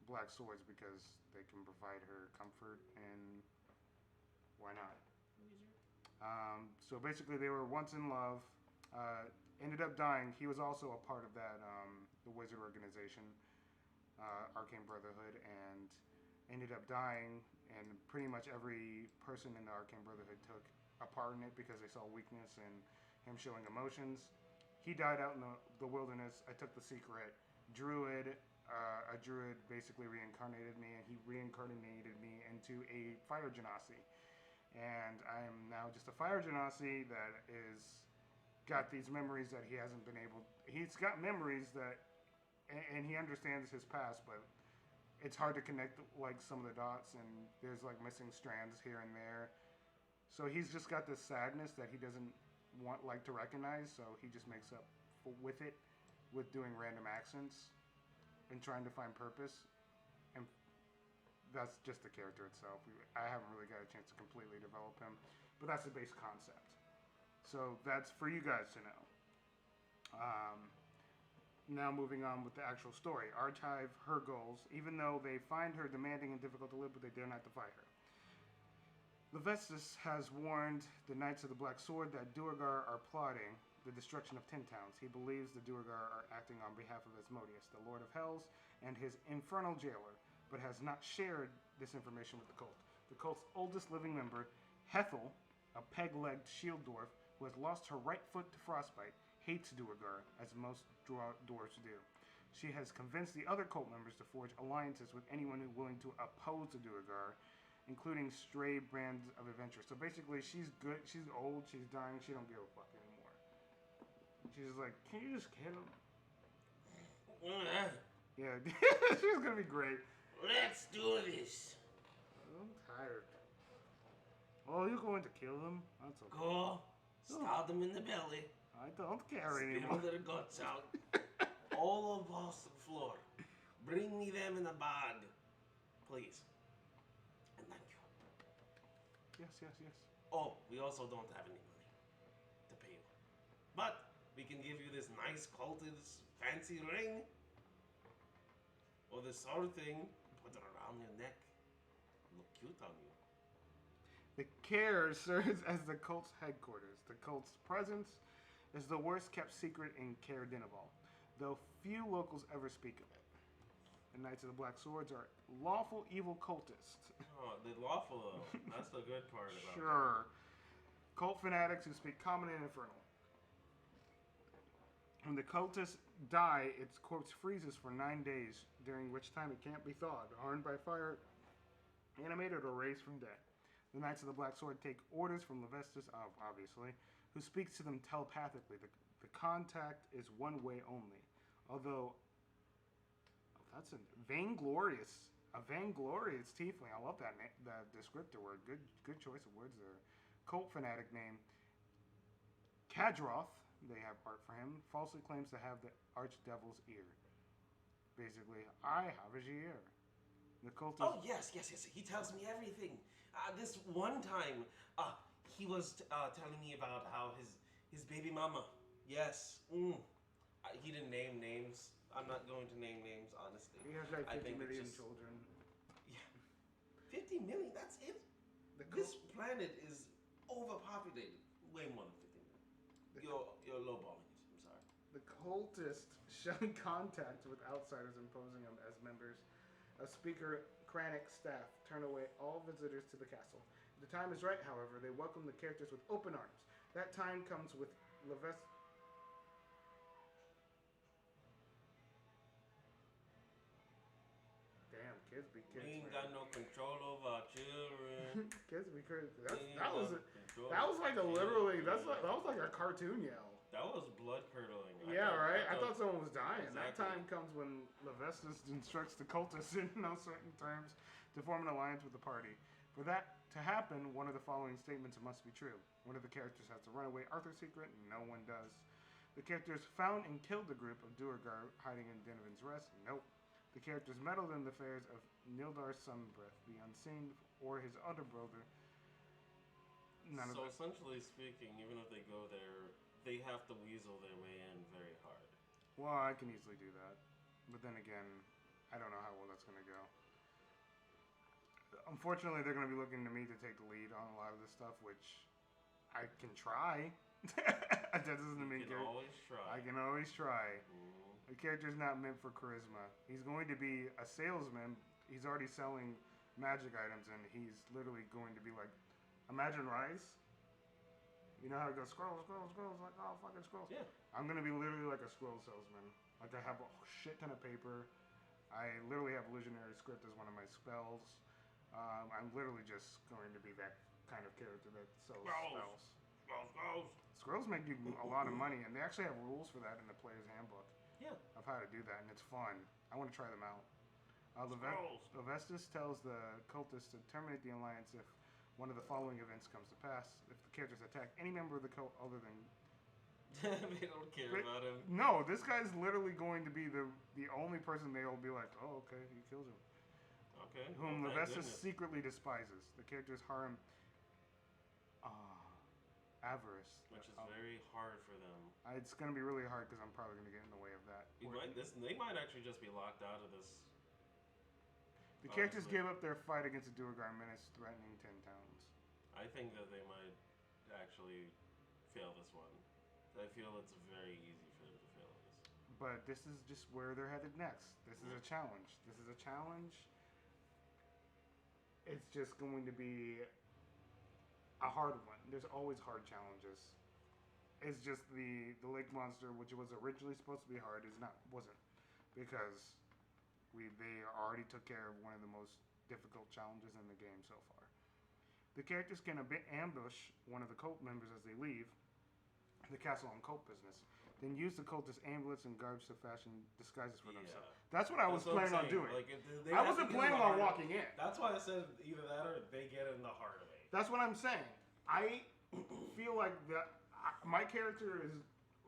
Black Swords because they can provide her comfort, and why not? Wizard? So basically, they were once in love, ended up dying. He was also a part of that, the wizard organization, Arcane Brotherhood, and ended up dying, and pretty much every person in the Arcane Brotherhood took a part in it because they saw weakness in him showing emotions. He died out in the wilderness. I took the secret. A druid basically reincarnated me, and he reincarnated me into a fire genasi. And I am now just a fire genasi that is got these memories that he hasn't been able. He's got memories that, and he understands his past, but it's hard to connect like some of the dots, and there's like missing strands here and there. So he's just got this sadness that he doesn't want to recognize, so he just makes up with it with doing random accents and trying to find purpose. And that's just the character itself. I haven't really got a chance to completely develop him, but that's the base concept. So that's for you guys to know. Now moving on with the actual story. Archive her goals, even though they find her demanding and difficult to live with, they dare not defy her. Levestus has warned the Knights of the Black Sword that Duergar are plotting the destruction of 10 towns. He believes the Duergar are acting on behalf of Asmodeus, the Lord of Hells, and his infernal jailer, but has not shared this information with the cult. The cult's oldest living member, Hethel, a peg-legged shield dwarf who has lost her right foot to frostbite, hates Duergar, as most dwarves do. She has convinced the other cult members to forge alliances with anyone who's willing to oppose the Duergar, including stray brands of adventure. So basically, she's good. She's old. She's dying. She don't give a fuck anymore. She's like, can you just kill him? Yeah, she's gonna be great. Let's do this. I'm tired. Oh, you're going to kill them? That's okay. Go. Stab them in the belly. I don't care Spit anymore. their guts out. All across the floor. Bring me them in a bag. Please. And thank you. Yes. Oh, we also don't have any money to pay you. But we can give you this nice cultist fancy ring. Or this sword thing. Put it around your neck. Look cute on you. The Caer serves as the cult's headquarters. The cult's presence is the worst kept secret in Caer-Dineval, though few locals ever speak of it. The Knights of the Black Swords are lawful evil cultists. Oh, the lawful though. That's the good part about it. Sure. Cult fanatics who speak common and infernal. When the cultists die, its corpse freezes for 9 days, during which time it can't be thawed, harmed by fire, animated, or raised from dead. The Knights of the Black Sword take orders from Levestus, obviously, who speaks to them telepathically. The contact is one way only. Although, that's a vainglorious tiefling. I love that descriptor word. Good choice of words there. Cult fanatic name. Kadroth, they have art for him, falsely claims to have the archdevil's ear. Basically, I have his ear. The cult is... Oh, yes. He tells me everything. This one time, he was telling me about how His baby mama. Yes. He didn't name names. I'm not going to name names, honestly. He has like I 50 think million just, children. Yeah. 50 million? That's it? This planet is overpopulated. Way more than 50 million. You're lowballing it. I'm sorry. The cultists shun contact with outsiders, imposing them as members. A speaker Kranich staff turn away all visitors to the castle. The time is right, however. They welcome the characters with open arms. That time comes with Leves. Damn, kids be kids. We ain't man. got no control over our children. Kids be crazy. That was like a literally. That was like a cartoon yell. That was blood curdling. Yeah, right. I thought someone was dying. Exactly. That time comes when Levestus instructs the cultists in no certain terms to form an alliance with the party. For that to happen, one of the following statements must be true. One of the characters has to run away Arthur's secret, and no one does. The characters found and killed the group of Duergar hiding in Dinovin's Rest. Nope. The characters meddled in the affairs of Nildar's Sunbreath, the Unseen, or his other brother. So essentially speaking, even if they go there, they have to weasel their way in very hard. Well, I can easily do that. But then again, I don't know how well that's going to go. Unfortunately, they're going to be looking to me to take the lead on a lot of this stuff, which I can try. That doesn't mean you can always try. I can always try. Mm. The character's not meant for charisma. He's going to be a salesman. He's already selling magic items, and he's literally going to be like, imagine Rise. You know how it goes, scrolls, like, oh, fucking scrolls. Yeah. I'm going to be literally like a scroll salesman. Like, I have a shit ton of paper. I literally have Illusionary Script as one of my spells. I'm literally just going to be that kind of character that sells spells. Scrolls make you a lot of money, and they actually have rules for that in the player's handbook. Yeah. Of how to do that, and it's fun. I want to try them out. Levestus tells the cultists to terminate the alliance if one of the following events comes to pass. If the characters attack any member of the cult other than... They don't care about him. No, this guy's literally going to be the only person they'll be like, oh, okay, he kills him. Okay. Whom Levestus secretly despises. The characters harm... avarice. Which is very hard for them. It's going to be really hard because I'm probably going to get in the way of that. They might actually just be locked out of this. The characters give up their fight against the Duergar menace, threatening 10 towns. I think that they might actually fail this one. I feel it's very easy for them to fail this. But this is just where they're headed next. This is a challenge. It's just going to be a hard one. There's always hard challenges. It's just the lake monster, which was originally supposed to be hard, wasn't, because they already took care of one of the most difficult challenges in the game so far. The characters can ambush one of the cult members as they leave the castle on cult business, then use the cultist amulets and garbs to fashion disguises for themselves. That's what I was planning on doing. Like, I wasn't planning on walking in. That's why I said either that or they get in the hard way. That's what I'm saying. I feel like my character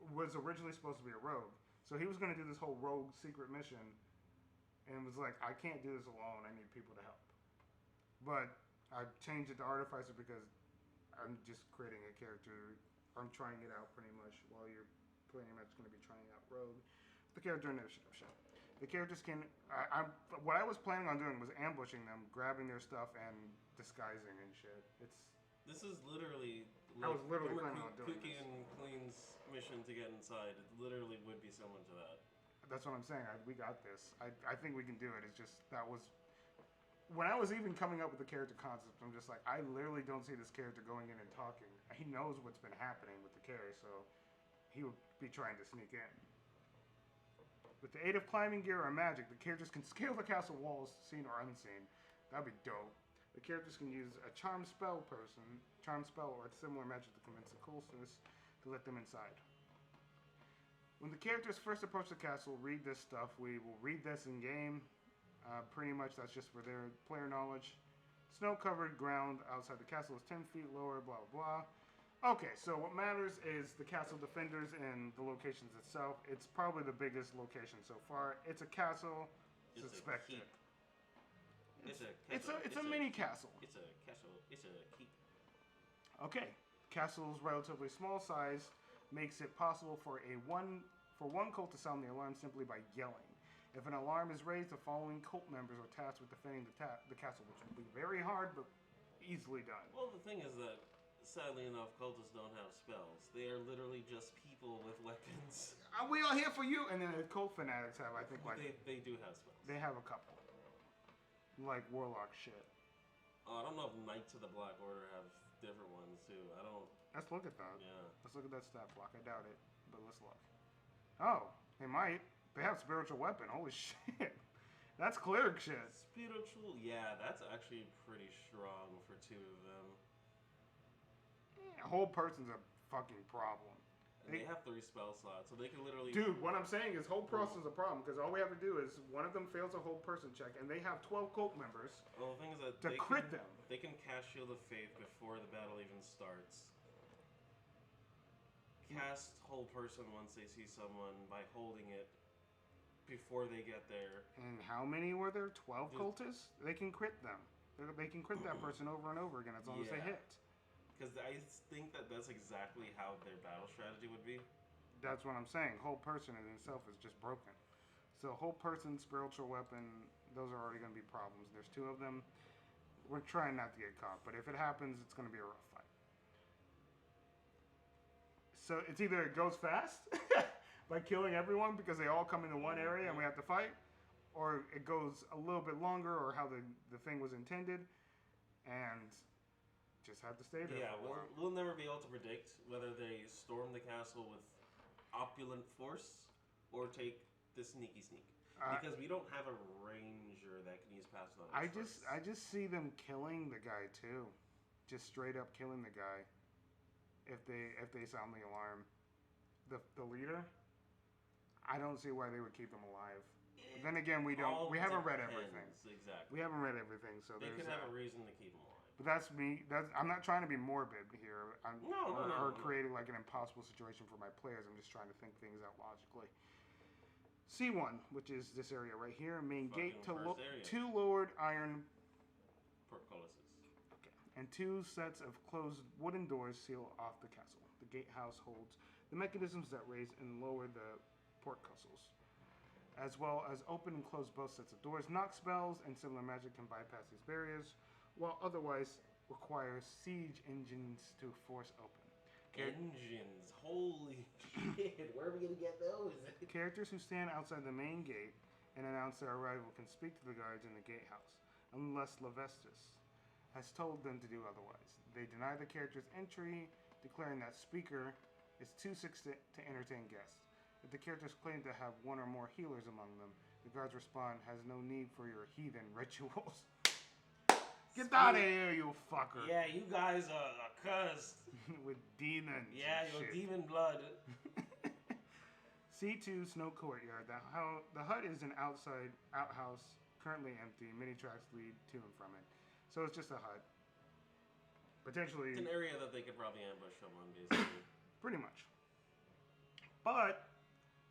was originally supposed to be a rogue, so he was going to do this whole rogue secret mission, and was like, I can't do this alone. I need people to help. But I changed it to Artificer because I'm just creating a character. I'm trying it out pretty much while you're pretty much going to be trying out Rogue. The character initiative show. The characters can. What I was planning on doing was ambushing them, grabbing their stuff, and disguising and shit. This is literally. I was literally planning on doing Cookie this. and Clean's mission to get inside. It literally would be similar to that. That's what I'm saying. We got this. I think we can do it. It's just that was. When I was even coming up with the character concept, I'm just like, I literally don't see this character going in and talking. He knows what's been happening with the Caer, so he would be trying to sneak in. With the aid of climbing gear or magic, the characters can scale the castle walls, seen or unseen. That'd be dope. The characters can use a charm spell or a similar magic to convince the cultists to let them inside. When the characters first approach the castle, read this stuff. We will read this in game. Pretty much that's just for their player knowledge. Snow-covered ground outside the castle is 10 feet lower, blah, blah, blah. Okay, so what matters is the castle defenders and the locations itself. It's probably the biggest location so far. It's a castle. Suspect it. It's a mini castle. It's a castle. It's a keep. Okay. Castle is relatively small size. makes it possible for one cult to sound the alarm simply by yelling. If an alarm is raised, the following cult members are tasked with defending the castle, which will be very hard but easily done. Well, the thing is that, sadly enough, cultists don't have spells. They are literally just people with weapons. Are we all here for you? And then the cult fanatics have, I think, like... They do have spells. They have a couple. Like warlock shit. Oh, I don't know if Knights of the Black Order have different ones, too. I don't... Let's look at that. Yeah. Let's look at that stat block. I doubt it, but let's look. Oh, they might. They have spiritual weapon. Holy shit. That's cleric shit. Spiritual? Yeah, that's actually pretty strong for two of them. A whole person's a fucking problem. And they have 3 spell slots, so they can literally... Dude, what I'm saying is whole person's a problem, because all we have to do is one of them fails a whole person check, and they have 12 cult members well, the thing is that to crit them. They can cast Shield of Faith before the battle even starts. Cast whole person once they see someone by holding it before they get there. And how many were there? 12 cultists? They can crit them. They can crit that person over and over again as long as they hit. Because I think that's exactly how their battle strategy would be. That's what I'm saying. Whole person in itself is just broken. So whole person, spiritual weapon, those are already going to be problems. There's 2 of them. We're trying not to get caught, but if it happens, it's going to be a rough fight. So it's either it goes fast by killing everyone because they all come into one area and we have to fight, or it goes a little bit longer, or how the thing was intended, and just have to stay there for a while. We'll never be able to predict whether they storm the castle with opulent force or take the sneaky sneak. Because we don't have a ranger that can use passive on I just see them killing the guy too. Just straight up killing the guy. If they sound the alarm. The leader, I don't see why they would keep them alive. But then again, we haven't read everything. Exactly. We haven't read everything, so they could have a reason to keep them alive. But that's me. I'm not trying to be morbid here. Or creating like an impossible situation for my players. I'm just trying to think things out logically. C1, which is this area right here, main gate to 2 lowered iron portcullises. Okay. And 2 sets of closed wooden doors seal off the castle. The gatehouse holds the mechanisms that raise and lower the portcullises, as well as open and close both sets of doors. Knock spells and similar magic can bypass these barriers, while otherwise requires siege engines to force open. Engines? Holy shit, where are we going to get those? Characters who stand outside the main gate and announce their arrival can speak to the guards in the gatehouse, unless Levestus has told them to do otherwise. They deny the character's entry, declaring that speaker is too sick to entertain guests. If the characters claim to have 1 or more healers among them, the guards respond, has no need for your heathen rituals. Get out of here, you fucker. Yeah, you guys are cursed. With demons. Yeah, your demon blood. C2 Snow Courtyard. The hut is an outside outhouse, currently empty. Many tracks lead to and from it. So it's just a hut. Potentially... It's an area that they could probably ambush someone, basically. Pretty much. But,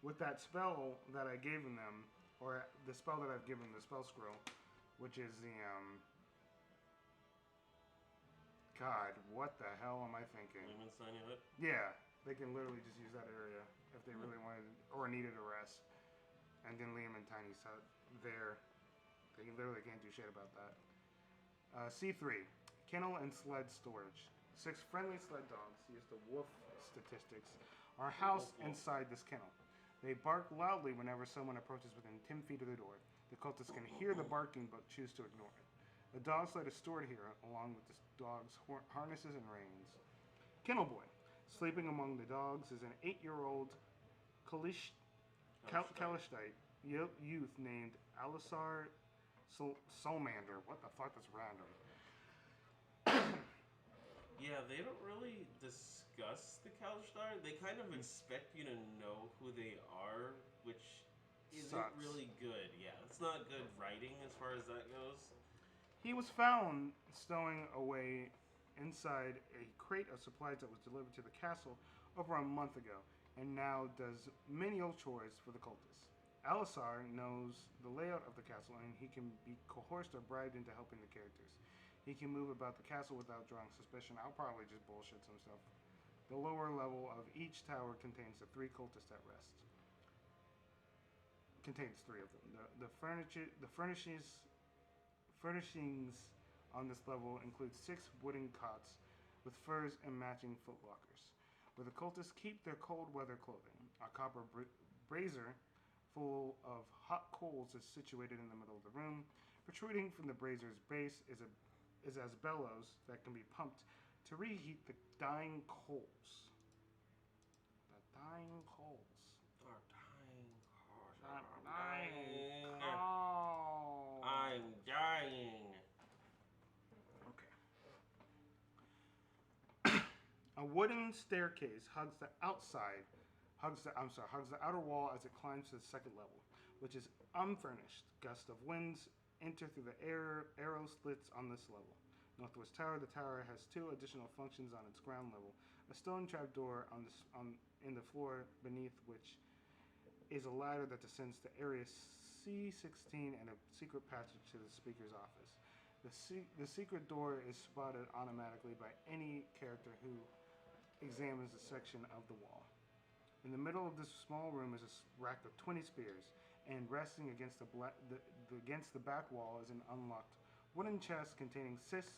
with that spell that I gave them, or the spell that I've given, the spell scroll, which is the, God, what the hell am I thinking? Lehman's Tiny Hut? Yeah, they can literally just use that area if they really wanted, or needed a rest. And then Liam and Tiny's hut there. They literally can't do shit about that. C3, kennel and sled storage. 6 friendly sled dogs, use the wolf statistics, are housed inside this kennel. They bark loudly whenever someone approaches within 10 feet of the door. The cultists can hear the barking but choose to ignore it. The dog sled is stored here, along with the dog's harnesses and reins. Kennel Boy. Sleeping among the dogs is an 8-year-old Kalistite youth named Alisar Solmander. What the fuck? That's random. Yeah, they don't really discuss the Kalistite. They kind of expect you to know who they are, which isn't really good. Yeah, it's not good writing as far as that goes. He was found stowing away inside a crate of supplies that was delivered to the castle over a month ago, and now does menial chores for the cultists. Alisar knows the layout of the castle, and he can be coerced or bribed into helping the characters. He can move about the castle without drawing suspicion. I'll probably just bullshit some stuff The lower level of each tower contains the 3 cultists at rest. Contains 3 of them. Furnishings on this level include 6 wooden cots with furs and matching footlockers, where the cultists keep their cold weather clothing. A copper brazier full of hot coals is situated in the middle of the room. Protruding from the brazier's base is as bellows that can be pumped to reheat the dying coals. The dying coals. Our dying coals. I'm dying. coals. I'm dying. Okay. A wooden staircase hugs the outer wall as it climbs to the second level, which is unfurnished. Gusts of winds enter through the arrow slits on this level. Northwest tower. The tower has 2 additional functions on its ground level: a stone trapdoor in the floor beneath, which is a ladder that descends to area C16, and a secret passage to the speaker's office. The secret door is spotted automatically by any character who examines a section of the wall. In the middle of this small room is a rack of 20 spears, and resting against the back wall is an unlocked wooden chest containing 6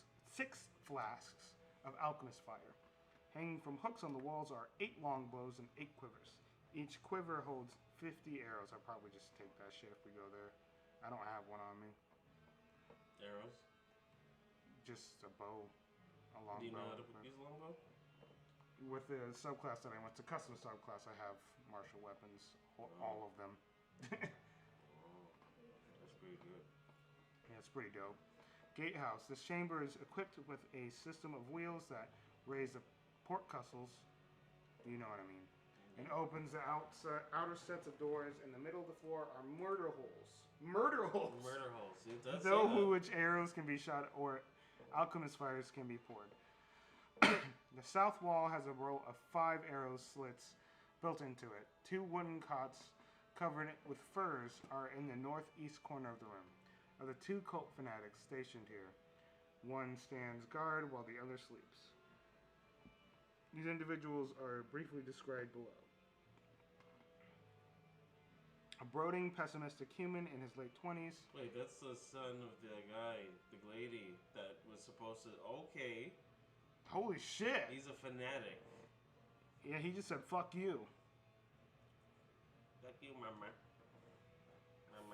flasks of alchemist fire. Hanging from hooks on the walls are 8 longbows and 8 quivers. Each quiver holds 50 arrows. I'll probably just take that shit if we go there. I don't have one on me. Arrows? Just a bow. A longbow. Do you know how to use a longbow? With the subclass that I went to, custom subclass, I have martial weapons. All of them. That's pretty good. Yeah, it's pretty dope. Gatehouse. This chamber is equipped with a system of wheels that raise the portcullis. You know what I mean. And opens the outer sets of doors. In the middle of the floor are murder holes. Murder holes! Murder holes. It does Through which arrows can be shot or alchemist fires can be poured. The south wall has a row of 5 arrow slits built into it. 2 wooden cots covered with furs are in the northeast corner of the room. Of the 2 cult fanatics stationed here, one stands guard while the other sleeps. These individuals are briefly described below. A brooding, pessimistic human in his late 20s. Wait, that's the son of the guy, the lady that was supposed to. Okay. Holy shit! He's a fanatic. Yeah, he just said, fuck you. Fuck you, mama.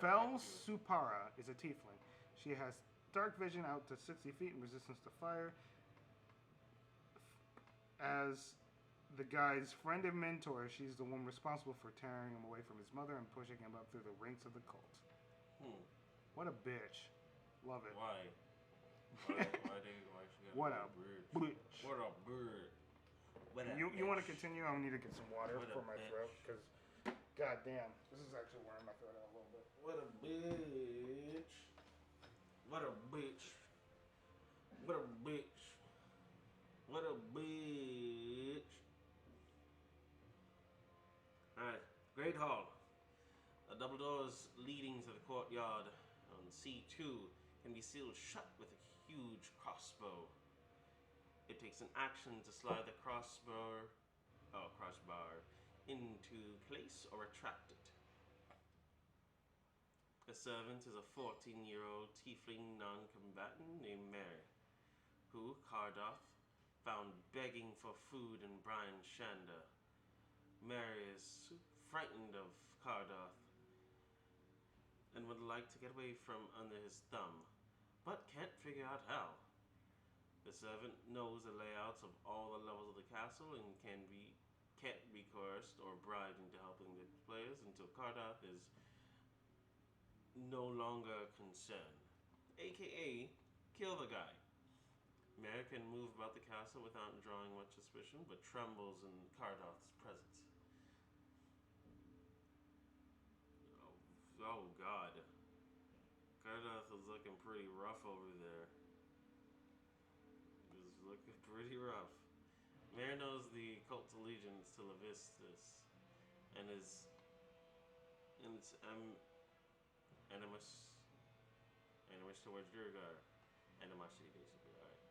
Fel Supara is a tiefling. She has dark vision out to 60 feet and resistance to fire. As the guy's friend and mentor, she's the one responsible for tearing him away from his mother and pushing him up through the ranks of the cult. What a bitch. Love it. Why? Why she got what a bitch. What a bird. You want to continue? I need to get some water for my bitch. throat, because god damn, this is actually wearing my throat out a little bit. What a bitch. What a bitch. What a bitch. What a bitch. Alright, Great Hall. The double doors leading to the courtyard on C2 can be sealed shut with a huge crossbow. It takes an action to slide the crossbar into place or retract it. The servant is a 14-year-old tiefling non-combatant named Mary, who Cardoth found begging for food in Brian Shanda. Mary is frightened of Cardoth and would like to get away from under his thumb, but can't figure out how. The servant knows the layouts of all the levels of the castle and can't be coerced or bribed into helping the players until Cardoth is no longer a concern, aka kill the guy. Mary can move about the castle without drawing much suspicion, but trembles in Cardoth's presence. Oh god. Cardoth is looking pretty rough over there. He's looking pretty rough. Mary knows the cult's allegiance to Levistus and is animus towards Durgar. Animosity, basically, alright.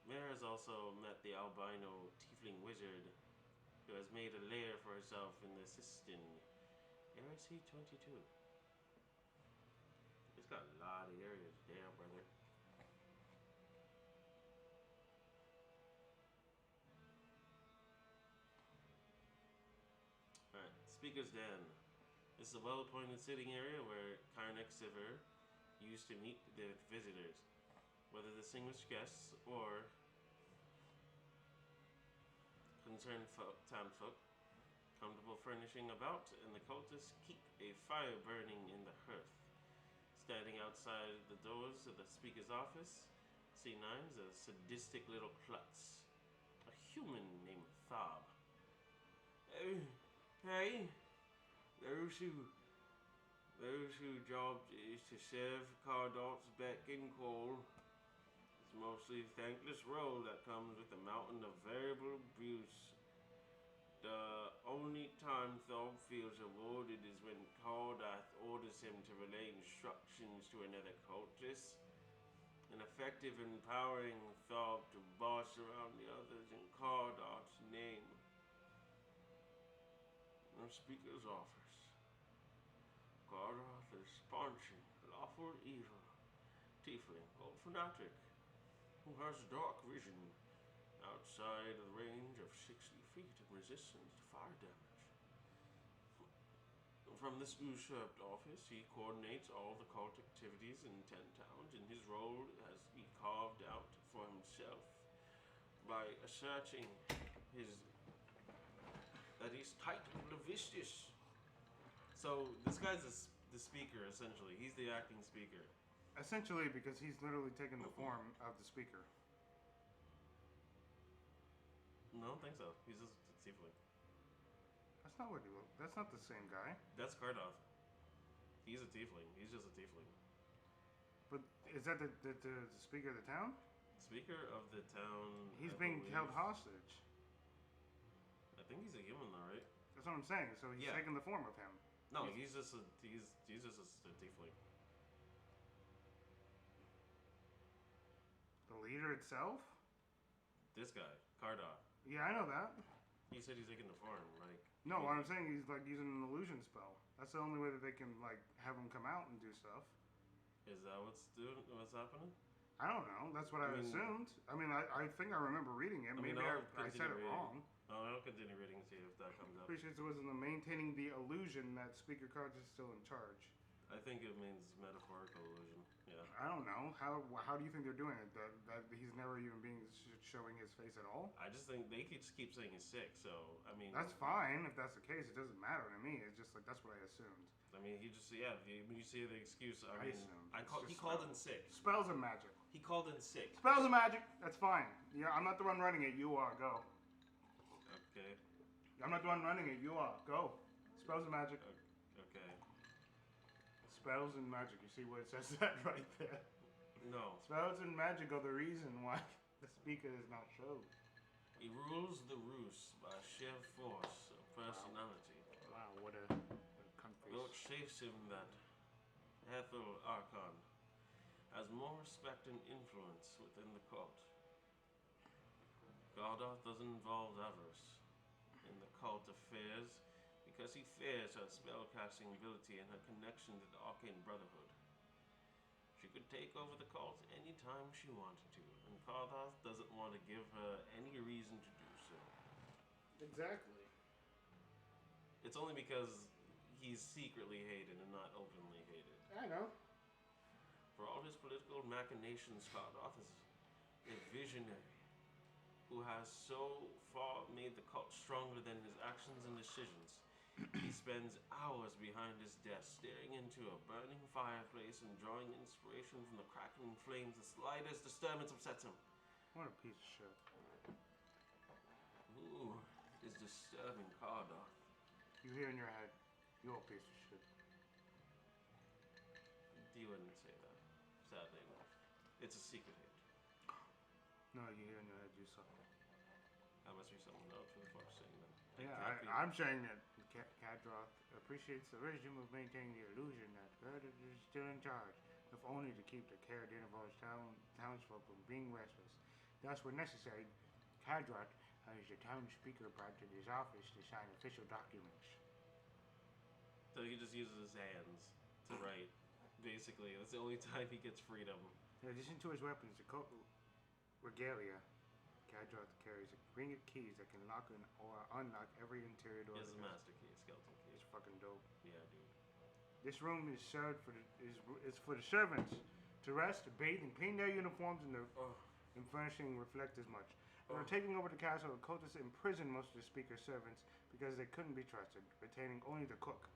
Mare has also met the albino tiefling wizard who has made a lair for herself in the Sistine, Heresy 22. It's got a lot of areas there, brother. Alright, Speaker's Den. This is a well-appointed sitting area where Caer-Dineval used to meet the visitors, whether distinguished guests or concerned townfolk. Comfortable furnishing about, and the cultists keep a fire burning in the hearth. Standing outside the doors of the speaker's office, C9's a sadistic little klutz, a human named Thob. Hey, those who job is to serve Cardot's beck and call. It's mostly a thankless role that comes with a mountain of variable abuse. The only time Thob feels awarded is when Cardath orders him to relay instructions to another cultist, an effective empowering Thob to boss around the others in Cardath's name. The speaker's office. Cardath is sponsoring lawful evil, tiefling, old fanatic, who has dark vision outside the range of 60 feet and resistant to fire damage. From this usurped office, he coordinates all the cult activities in 10 towns, and his role has he carved out for himself by asserting that he's titled Levistus. So this guy's the speaker, essentially. He's the acting speaker. Essentially, because he's literally taken the form of the speaker. No, I don't think so. He's just a tiefling. That's not what he looks. That's not the same guy. That's Cardoth. He's a tiefling. He's just a tiefling. But is that the speaker of the town? Speaker of the town. He's being held hostage. I think he's a human, though, right? That's what I'm saying. So he's taking the form of him. No, he's just a tiefling. The leader itself? This guy, Cardoth. Yeah, I know that. He said he's taking the form, like. No, what I'm saying, he's like using an illusion spell. That's the only way that they can like have him come out and do stuff. Is that what's happening? I don't know. That's what I assumed. I mean, I think I remember reading it. Maybe I said it wrong. Oh, I'll continue reading and see if that comes up. Appreciates it was in the maintaining the illusion that Speaker Cards is still in charge. I think it means metaphorical illusion. Yeah. I don't know. How do you think they're doing it? That he's never even showing his face at all? I just think they just keep saying he's sick, so, I mean... That's fine if that's the case. It doesn't matter to me. It's just like, that's what I assumed. I mean, he just, when you see the excuse, I mean... assumed. He called in sick. Spells and magic. He called in sick. Spells and magic. That's fine. Yeah, I'm not the one running it. You are. Go. Okay. I'm not the one running it. You are. Go. Spells and magic. Okay. Spells and magic. You see what it says that right there? No. Spells and magic are the reason why the speaker is not shown. He rules the roost by sheer force of personality. Wow, what a country. Lord chafes him that Ethel Archon has more respect and influence within the cult. Cardoth doesn't involve avarice in the cult affairs because he fears her spellcasting ability and her connection to the Arcane Brotherhood. She could take over the cult anytime she wanted to, and Cardoth doesn't want to give her any reason to do so. Exactly. It's only because he's secretly hated and not openly hated. I know. For all his political machinations, Cardoth is a visionary who has so far made the cult stronger than his actions and decisions. He spends hours behind his desk, staring into a burning fireplace and drawing inspiration from the crackling flames. The slightest disturbance upsets him. What a piece of shit. Ooh, is disturbing Cardoth. You hear in your head, you're a piece of shit. You wouldn't say that, sadly enough. It's a secret hate. No, you hear in your head, you suck. That must be someone else for the fuck saying that. Yeah, I'm saying that Cadroth appreciates the wisdom of maintaining the illusion that God is still in charge, if only to keep the Caer-Dineval's townsfolk from being restless. Thus, when necessary, Cadrat has the town speaker brought to his office to sign official documents. So he just uses his hands to write. Basically, that's the only time he gets freedom. In addition to his weapons, the regalia, Cadrat carries a ring of keys that can lock or unlock every interior door. He has a master key, a skeleton key. It's fucking dope. Yeah, dude. This room is served is for the servants to rest, bathe, and clean their uniforms, and furnishing reflect as much. When taking over the castle, the cultists imprisoned most of the speaker's servants because they couldn't be trusted, retaining only the cook.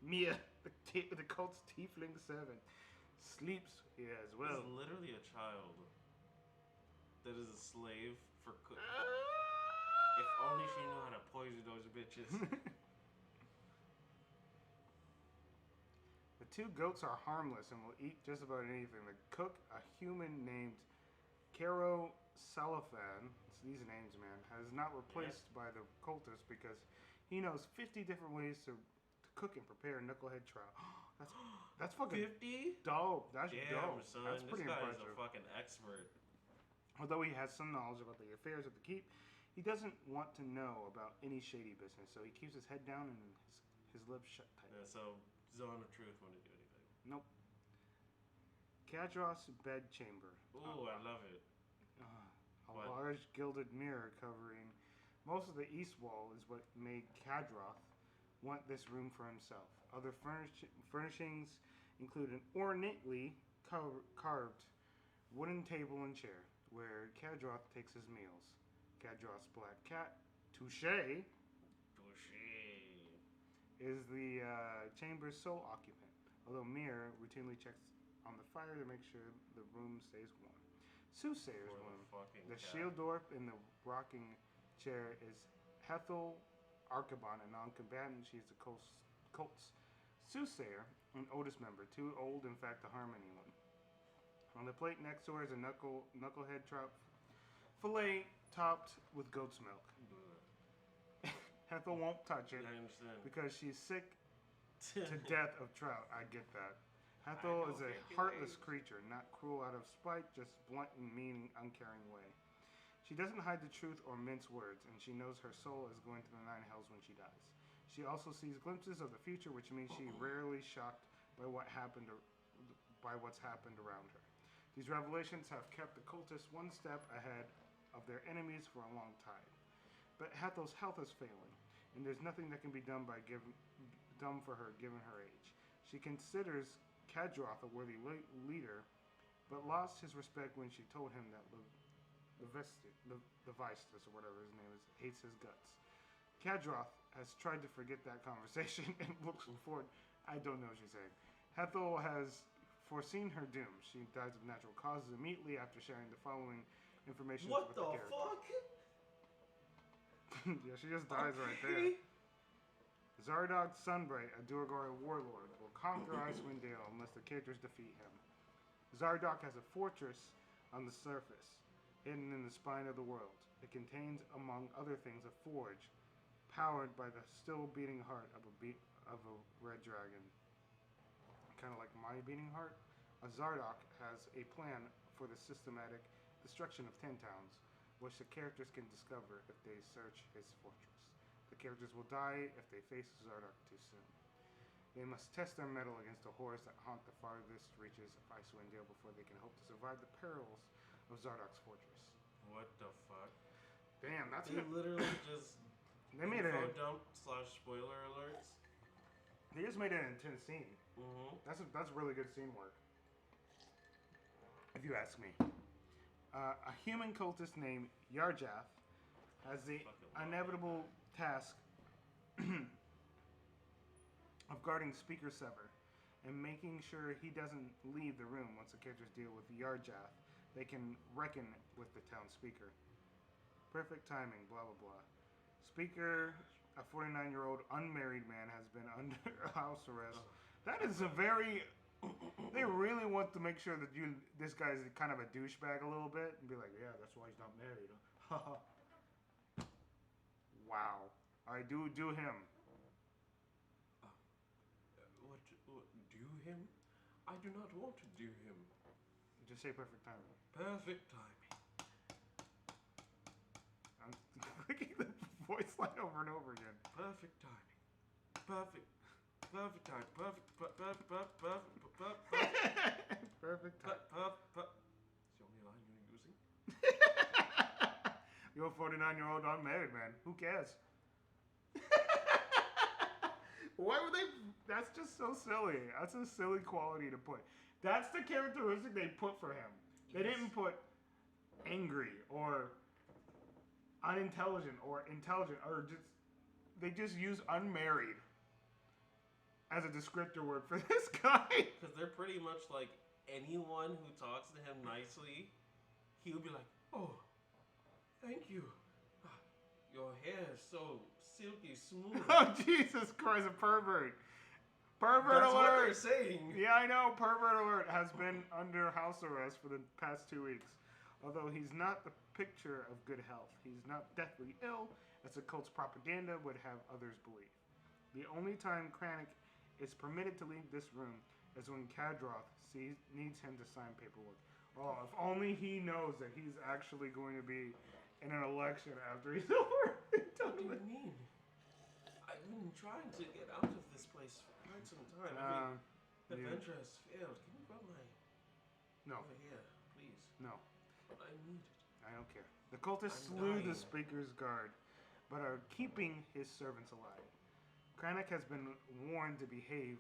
Mia, the cult's tiefling servant, sleeps here as well. He's literally a child that is a slave for cooking. If only she knew how to poison those bitches. The two goats are harmless and will eat just about anything. The cook, a human named Caer-Dineval, these names, man, has not replaced by the cultists because he knows 50 different ways to cook and prepare knucklehead trout. That's fucking 50? dope. That's Damn, dope. son. That's pretty this guy impressive. is a fucking expert. Although he has some knowledge about the affairs of the keep, he doesn't want to know about any shady business, so he keeps his head down and his lips shut tight. Yeah, so Zone of Truth wouldn't do anything. Nope. Cadros bedchamber. Ooh, I love it. A large gilded mirror covering most of the east wall is what made Cadroth want this room for himself. Other furnishings include an ornately carved wooden table and chair where Cadroth takes his meals. Cadroth's black cat, Touché, is the chamber's sole occupant, although Mir routinely checks on the fire to make sure the room stays warm. Soothsayer's room. The shield dwarf in the rocking chair is Hethel Archibon, a non-combatant. She's the cult's soothsayer, an oldest member, too old, in fact, to harm anyone. On the plate next to her is a knucklehead trout fillet topped with goat's milk. Hethel won't touch it because she's sick to death of trout. I get that. Hethel is a heartless creature, not cruel out of spite, just blunt and mean, uncaring way. She doesn't hide the truth or mince words, and she knows her soul is going to the nine hells when she dies. She also sees glimpses of the future, which means she's rarely shocked by what's happened around her. These revelations have kept the cultists one step ahead of their enemies for a long time. But Hethel's health is failing, and there's nothing that can be done for her given her age. She considers Cadroth a worthy leader, but lost his respect when she told him that Levistus, or whatever his name is, hates his guts. Cadroth has tried to forget that conversation and looks forward. I don't know what she's saying. Hethel has foreseen her doom. She dies of natural causes immediately after sharing the following information with the character. What the fuck? Yeah, she just dies right there. Zardog Sunbright, a Durgari warlord, will conquer Icewind Dale unless the characters defeat him. Zardok has a fortress on the surface, hidden in the spine of the world. It contains, among other things, a forge powered by the still beating heart of a red dragon. Kind of like my beating heart. A Zardok has a plan for the systematic destruction of 10 towns, which the characters can discover if they search his fortress. The characters will die if they face Zardok too soon. They must test their mettle against the horrors that haunt the farthest reaches of Icewind Dale before they can hope to survive the perils of Zardok's fortress. What the fuck? Damn, that's They literally just they made it. Dump / spoiler alerts. They just made it an intense scene. Mm-hmm. That's really good scene work, if you ask me. A human cultist named Yarjath has the inevitable task of guarding Speaker Sever and making sure he doesn't leave the room once the characters deal with Yarjath. They can reckon with the town speaker. Perfect timing, blah blah blah. Speaker, a 49-year-old unmarried man, has been under house arrest. That is a very... They really want to make sure that this guy's kind of a douchebag a little bit and be like, yeah, that's why he's not married. Wow. All right, do him. What? Do him? I do not want to do him. Just say perfect timing. Perfect timing. clicking the voice line over and over again. Perfect timing. Perfect timing. Perfect. Perfect time. It's the only line you're using. You're a 49-year-old unmarried man. Who cares? Why would they? That's just so silly. That's a silly quality to put. That's the characteristic they put for him. They didn't put angry or unintelligent or intelligent or just. They just use unmarried as a descriptor word for this guy. Because they're pretty much like anyone who talks to him nicely, he would be like, "Oh, thank you. Your hair is so silky smooth." Oh, Jesus Christ, a pervert. Pervert That's alert. what they're saying. Yeah, I know. Pervert alert has been under house arrest for the past 2 weeks. Although he's not the picture of good health. He's not deathly ill, as the cult's propaganda would have others believe. The only time Kranich is permitted to leave this room is when Kadroth needs him to sign paperwork. Oh, if only he knows that he's actually going to be in an election after he's over. What do you mean? I've been trying to get out of this place for quite some time. Every adventure has failed. Can you rub my over here, please? No. But I need it. I don't care. The cultists slew the Speaker's guard, but are keeping his servants alive. Kranich has been warned to behave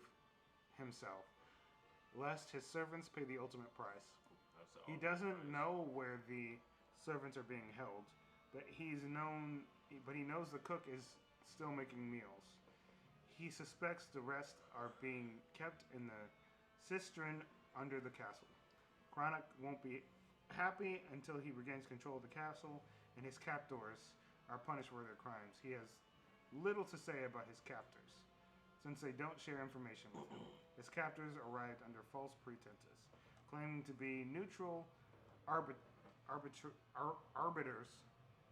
himself, lest his servants pay the ultimate price. He doesn't know where the servants are being held, but he knows the cook is still making meals. He suspects the rest are being kept in the cistern under the castle. Kranich won't be happy until he regains control of the castle, and his captors are punished for their crimes. He has little to say about his captors, since they don't share information with him. His captors arrived under false pretenses, claiming to be neutral arbiters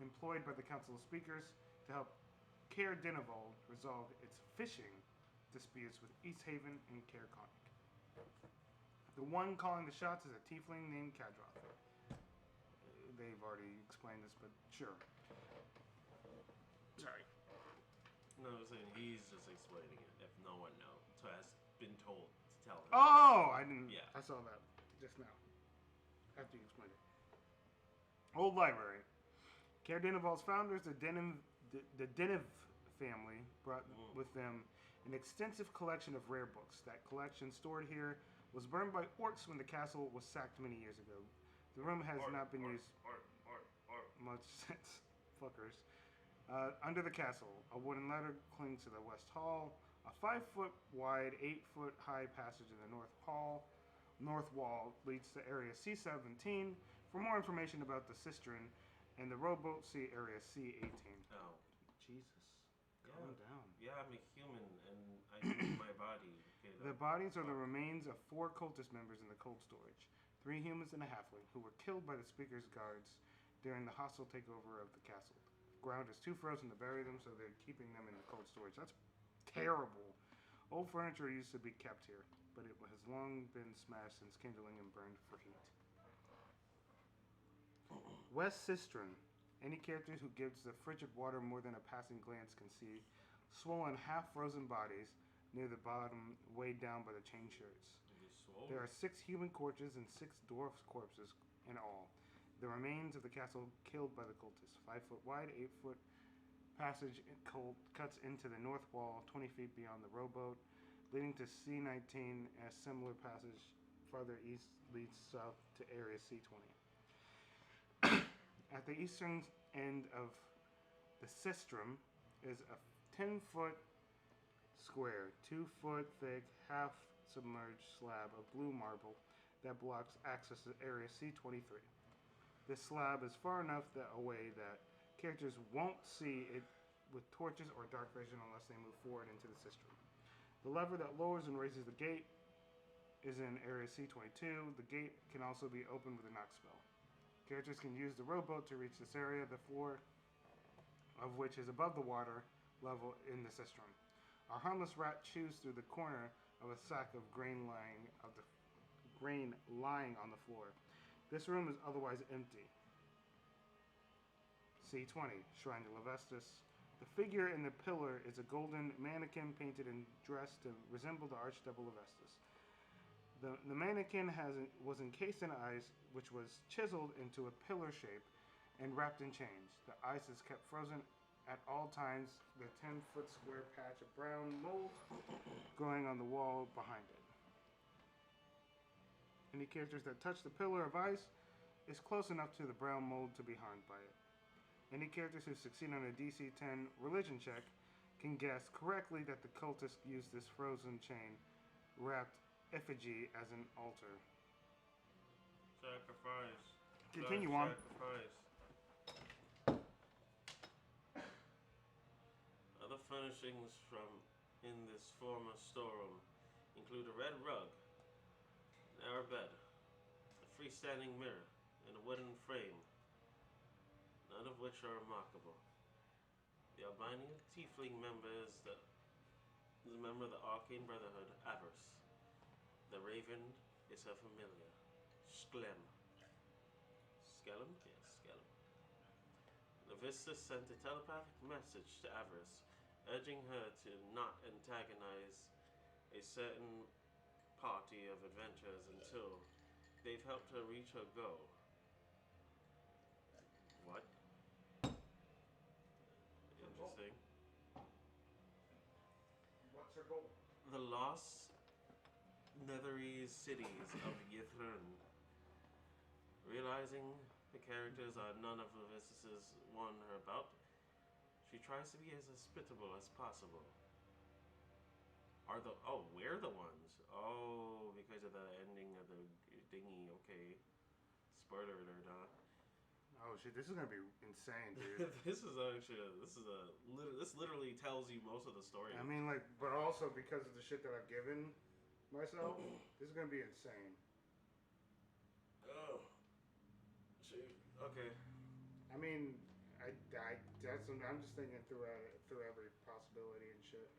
employed by the Council of Speakers to help Caer-Dineval resolve its fishing disputes with East Haven and Caer-Dineval. The one calling the shots is a tiefling named Kadroth. They've already explained this, but sure. Sorry. No, I'm saying he's just explaining it if no one knows. So has been told to tell him. Oh, I didn't. Yeah. I saw that just now. After you explained it. Old library. Caer-Dineval's founders, the Dinev family, brought with them an extensive collection of rare books. That collection, stored here, was burned by orcs when the castle was sacked many years ago. The room has not been used much since. Fuckers. Under the castle, a wooden ladder clings to the west hall. A 5-foot wide, 8-foot high passage in the north wall leads to area C-17. For more information about the cistern and the rowboat, see area C-18. Oh. Jesus. Calm down. Yeah, I'm a human and I use my body. Okay, the bodies are the remains of 4 cultist members in the cold storage. 3 humans and a halfling who were killed by the Speaker's guards during the hostile takeover of the castle. The ground is too frozen to bury them, so they're keeping them in the cold storage. That's terrible. Old furniture used to be kept here, but it has long been smashed since kindling and burned for heat. West Cistern. Any character who gives the frigid water more than a passing glance can see swollen, half-frozen bodies near the bottom, weighed down by the chain shirts. There are 6 human corpses and 6 dwarf corpses in all. The remains of the castle killed by the cultists. 5-foot wide, 8-foot passage cuts into the north wall, 20 feet beyond the rowboat, leading to C-19. A similar passage farther east leads south to area C-20. At the eastern end of the sistrum is a 10-foot square, 2-foot thick, half-submerged slab of blue marble that blocks access to area C-23. This slab is far enough away that characters won't see it with torches or dark vision unless they move forward into the sistrum. The lever that lowers and raises the gate is in area C-22. The gate can also be opened with a knock spell. Characters can use the rowboat to reach this area, the floor of which is above the water level in the sistrum. A harmless rat chews through the corner of a sack of grain lying on the floor. This room is otherwise empty. C20, Shrine to Lavestus. The figure in the pillar is a golden mannequin painted and dressed to resemble the Archdevil Lavestus. The mannequin was encased in ice, which was chiseled into a pillar shape and wrapped in chains. The ice is kept frozen at all times. The 10-foot square patch of brown mold growing on the wall behind it. Any characters that touch the pillar of ice is close enough to the brown mold to be harmed by it. Any characters who succeed on a DC 10 religion check can guess correctly that the cultist used this frozen chain wrapped effigy as an altar. Sacrifice. Continue on. Sacrifice. Other furnishings from in this former storeroom include a red rug, an Arab bed, a freestanding mirror, and a wooden frame, none of which are remarkable. The albino tiefling member is a member of the Arcane Brotherhood, Avarice. The raven is her familiar, Sklem. Skellum? Yes, Skellum. Lavista sent a telepathic message to Avarice, urging her to not antagonize a certain party of adventurers until they've helped her reach her goal. What? Interesting. What's her goal? The lost Netherese cities of Ythrun. Realizing the characters are none of Levistus's won her about, she tries to be as hospitable as possible. We're the ones. Oh, because of the ending of the dinghy. Okay. Spoiler alert, huh? Oh shit, this is gonna be insane, dude. This literally tells you most of the story. I mean, like, but also because of the shit that I've given myself, this is gonna be insane. Oh, shoot. Okay. I mean, I'm just thinking through every possibility and shit.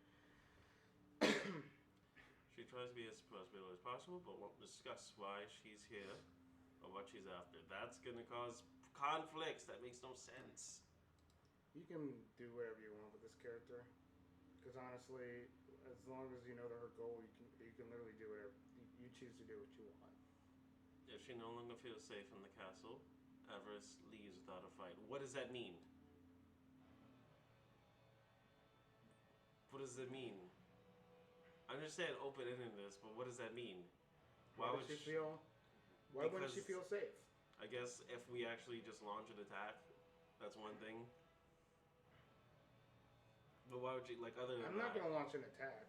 She tries to be as possible as possible, but won't discuss why she's here or what she's after. That's gonna cause conflicts. That makes no sense. You can do whatever you want with this character, because honestly, as long as you know that her goal, you can literally do whatever you choose to do what you want. If she no longer feels safe in the castle, Avarice leaves without a fight. What does that mean? What does it mean? I understand open-endedness, but what does that mean? Why wouldn't she feel safe? I guess if we actually just launch an attack, that's one thing. But why would you, like, other than I'm not going to launch an attack.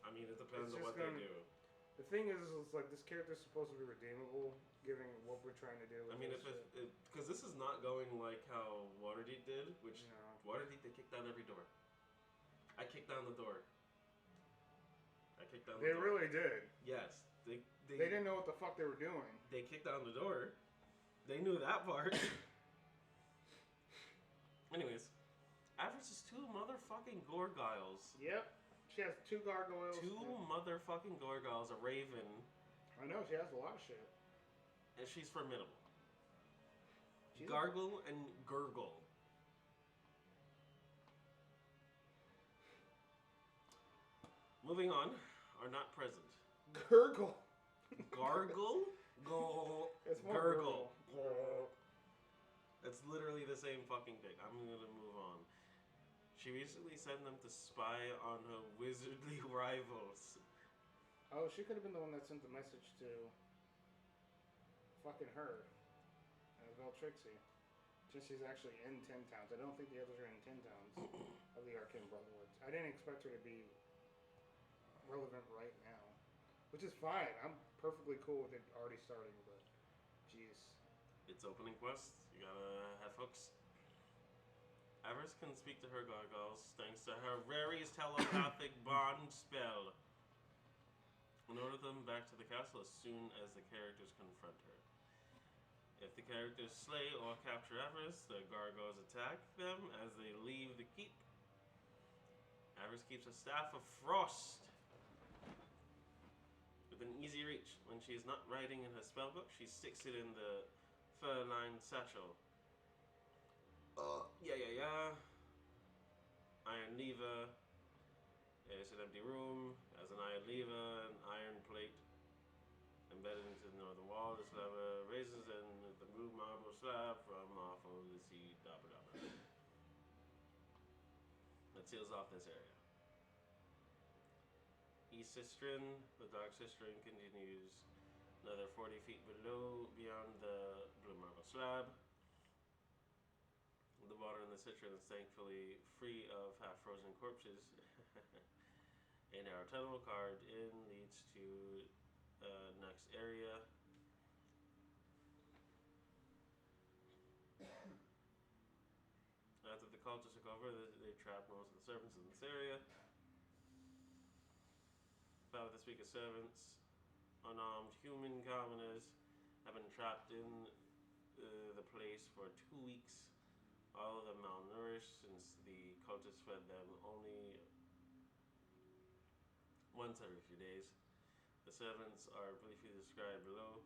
I mean, it depends on what they do. The thing is like, this character's supposed to be redeemable, given what we're trying to do. I mean, because this is not going like how Waterdeep did, which Waterdeep, they kicked down every door. I kicked down the door. They really did. Yes. They didn't know what the fuck they were doing. They kicked down the door. They knew that part. Anyways, Avarice is 2 motherfucking Gorgiles. Yep. She has 2 gargoyles. 2 motherfucking Gorgiles, a raven. I know, she has a lot of shit. And she's formidable. Gargle and Gurgle. Moving on, are not present. Gurgle. Gargle? Gurgle. It's literally the same fucking thing. I'm gonna move on. She recently sent them to spy on her wizardly rivals. Oh, she could have been the one that sent the message to fucking her. Veltrixie. Since she's actually in 10 towns. I don't think the others are in 10 towns of the Arcane Brotherhood. I didn't expect her to be relevant right now. Which is fine. I'm perfectly cool with it already starting, but jeez. It's opening quests. You gotta have hooks. Avarice can speak to her gargoyles thanks to her Rary's telepathic bond spell. And order them back to the castle as soon as the characters confront her. If the characters slay or capture Avarice, the gargoyles attack them as they leave the keep. Avarice keeps a staff of frost within easy reach. When she is not writing in her spellbook, she sticks it in the fur-lined satchel. Yeah. Iron lever. It's an empty room. Has an iron lever, an iron plate embedded into the northern wall. This lever raises and the blue marble slab from off of the sea. That seals off this area. East Cistern, the Dark Cistern continues another 40 feet below, beyond the blue marble slab. The water in the cistern is thankfully free of half-frozen corpses. A narrow tunnel carved in leads to next area. After the cultists took over, they trapped most of the servants in this area. 5 of the speaker servants, unarmed human commoners, have been trapped in the place for 2 weeks. All of them malnourished since the cultists fed them only once every few days. The servants are briefly described below.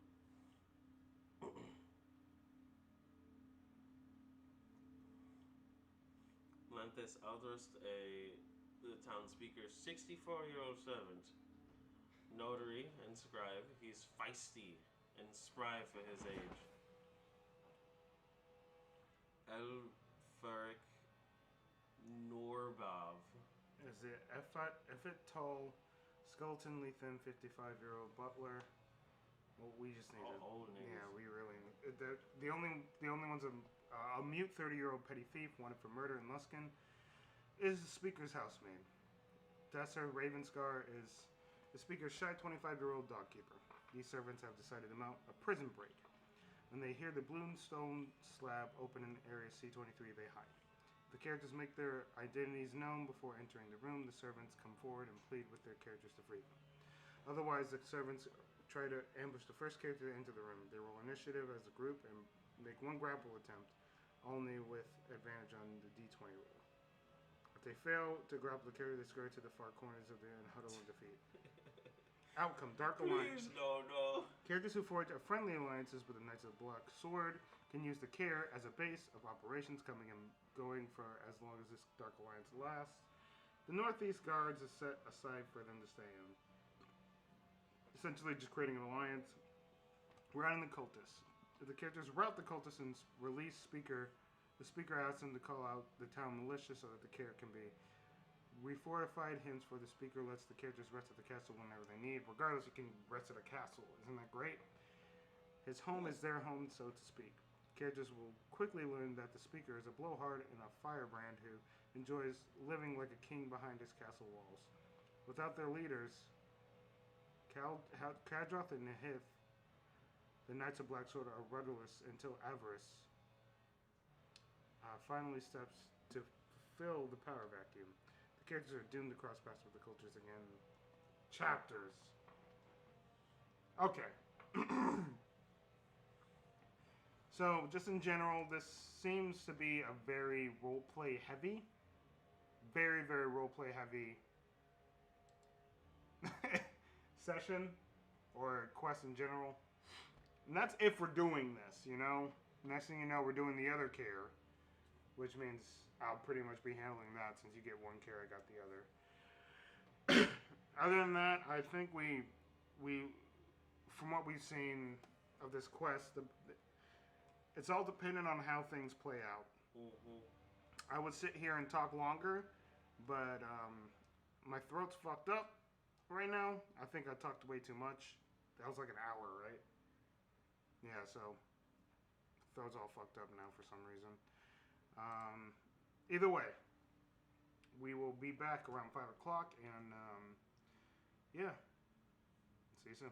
Lanthus Aldrist, the town speaker's 64-year-old servant, notary and scribe. He's feisty and spry for his age. Elferic Norbov. Is it Effet Tall, skeletonly thin, 55-year-old butler? Well, we just need old names. Yeah, we really need. The only ones a mute 30-year-old petty thief wanted for murder in Luskin is the speaker's housemaid. Desser Ravenscar is the speaker's shy 25-year-old dogkeeper. These servants have decided to mount a prison break. When they hear the blue stone slab open in area C23, they hide. The characters make their identities known before entering the room. The servants come forward and plead with their characters to free them. Otherwise, the servants try to ambush the first character to enter the room. They roll initiative as a group and make one grapple attempt, only with advantage on the D20 roll. If they fail to grapple the character, they scurry to the far corners of the inn, huddle in defeat. Outcome: Dark Alliance. No. Characters who forge friendly alliances with the Knights of the Black Sword can use the Caer as a base of operations, coming and going for as long as this Dark Alliance lasts. The Northeast Guards is set aside for them to stay in. Essentially just creating an alliance. Routing the cultists. If the characters rout the cultists and release the speaker asks them to call out the town militia so that the Caer can be refortified. Hence, for the speaker lets the characters rest at the castle whenever they need. Regardless, you can rest at a castle. Isn't that great? His home is their home, so to speak. Characters will quickly learn that the speaker is a blowhard and a firebrand who enjoys living like a king behind his castle walls. Without their leaders, Kadroth and Nihith, the Knights of Black Sword are rudderless until Avarice finally steps to fill the power vacuum. The characters are doomed to cross paths with the cultures again. Chapters. Okay. So, just in general, this seems to be a very roleplay heavy. Very, very roleplay heavy session or quest in general. And that's if we're doing this, you know? Next thing you know, we're doing the other Caer, which means I'll pretty much be handling that since you get one Caer, I got the other. Other than that, I think we from what we've seen of this quest, it's all dependent on how things play out. Mm-hmm. I would sit here and talk longer, but my throat's fucked up right now. I think I talked way too much. That was like an hour, right? Yeah, so throat's all fucked up now for some reason. Either way, we will be back around 5 o'clock, and yeah, see you soon.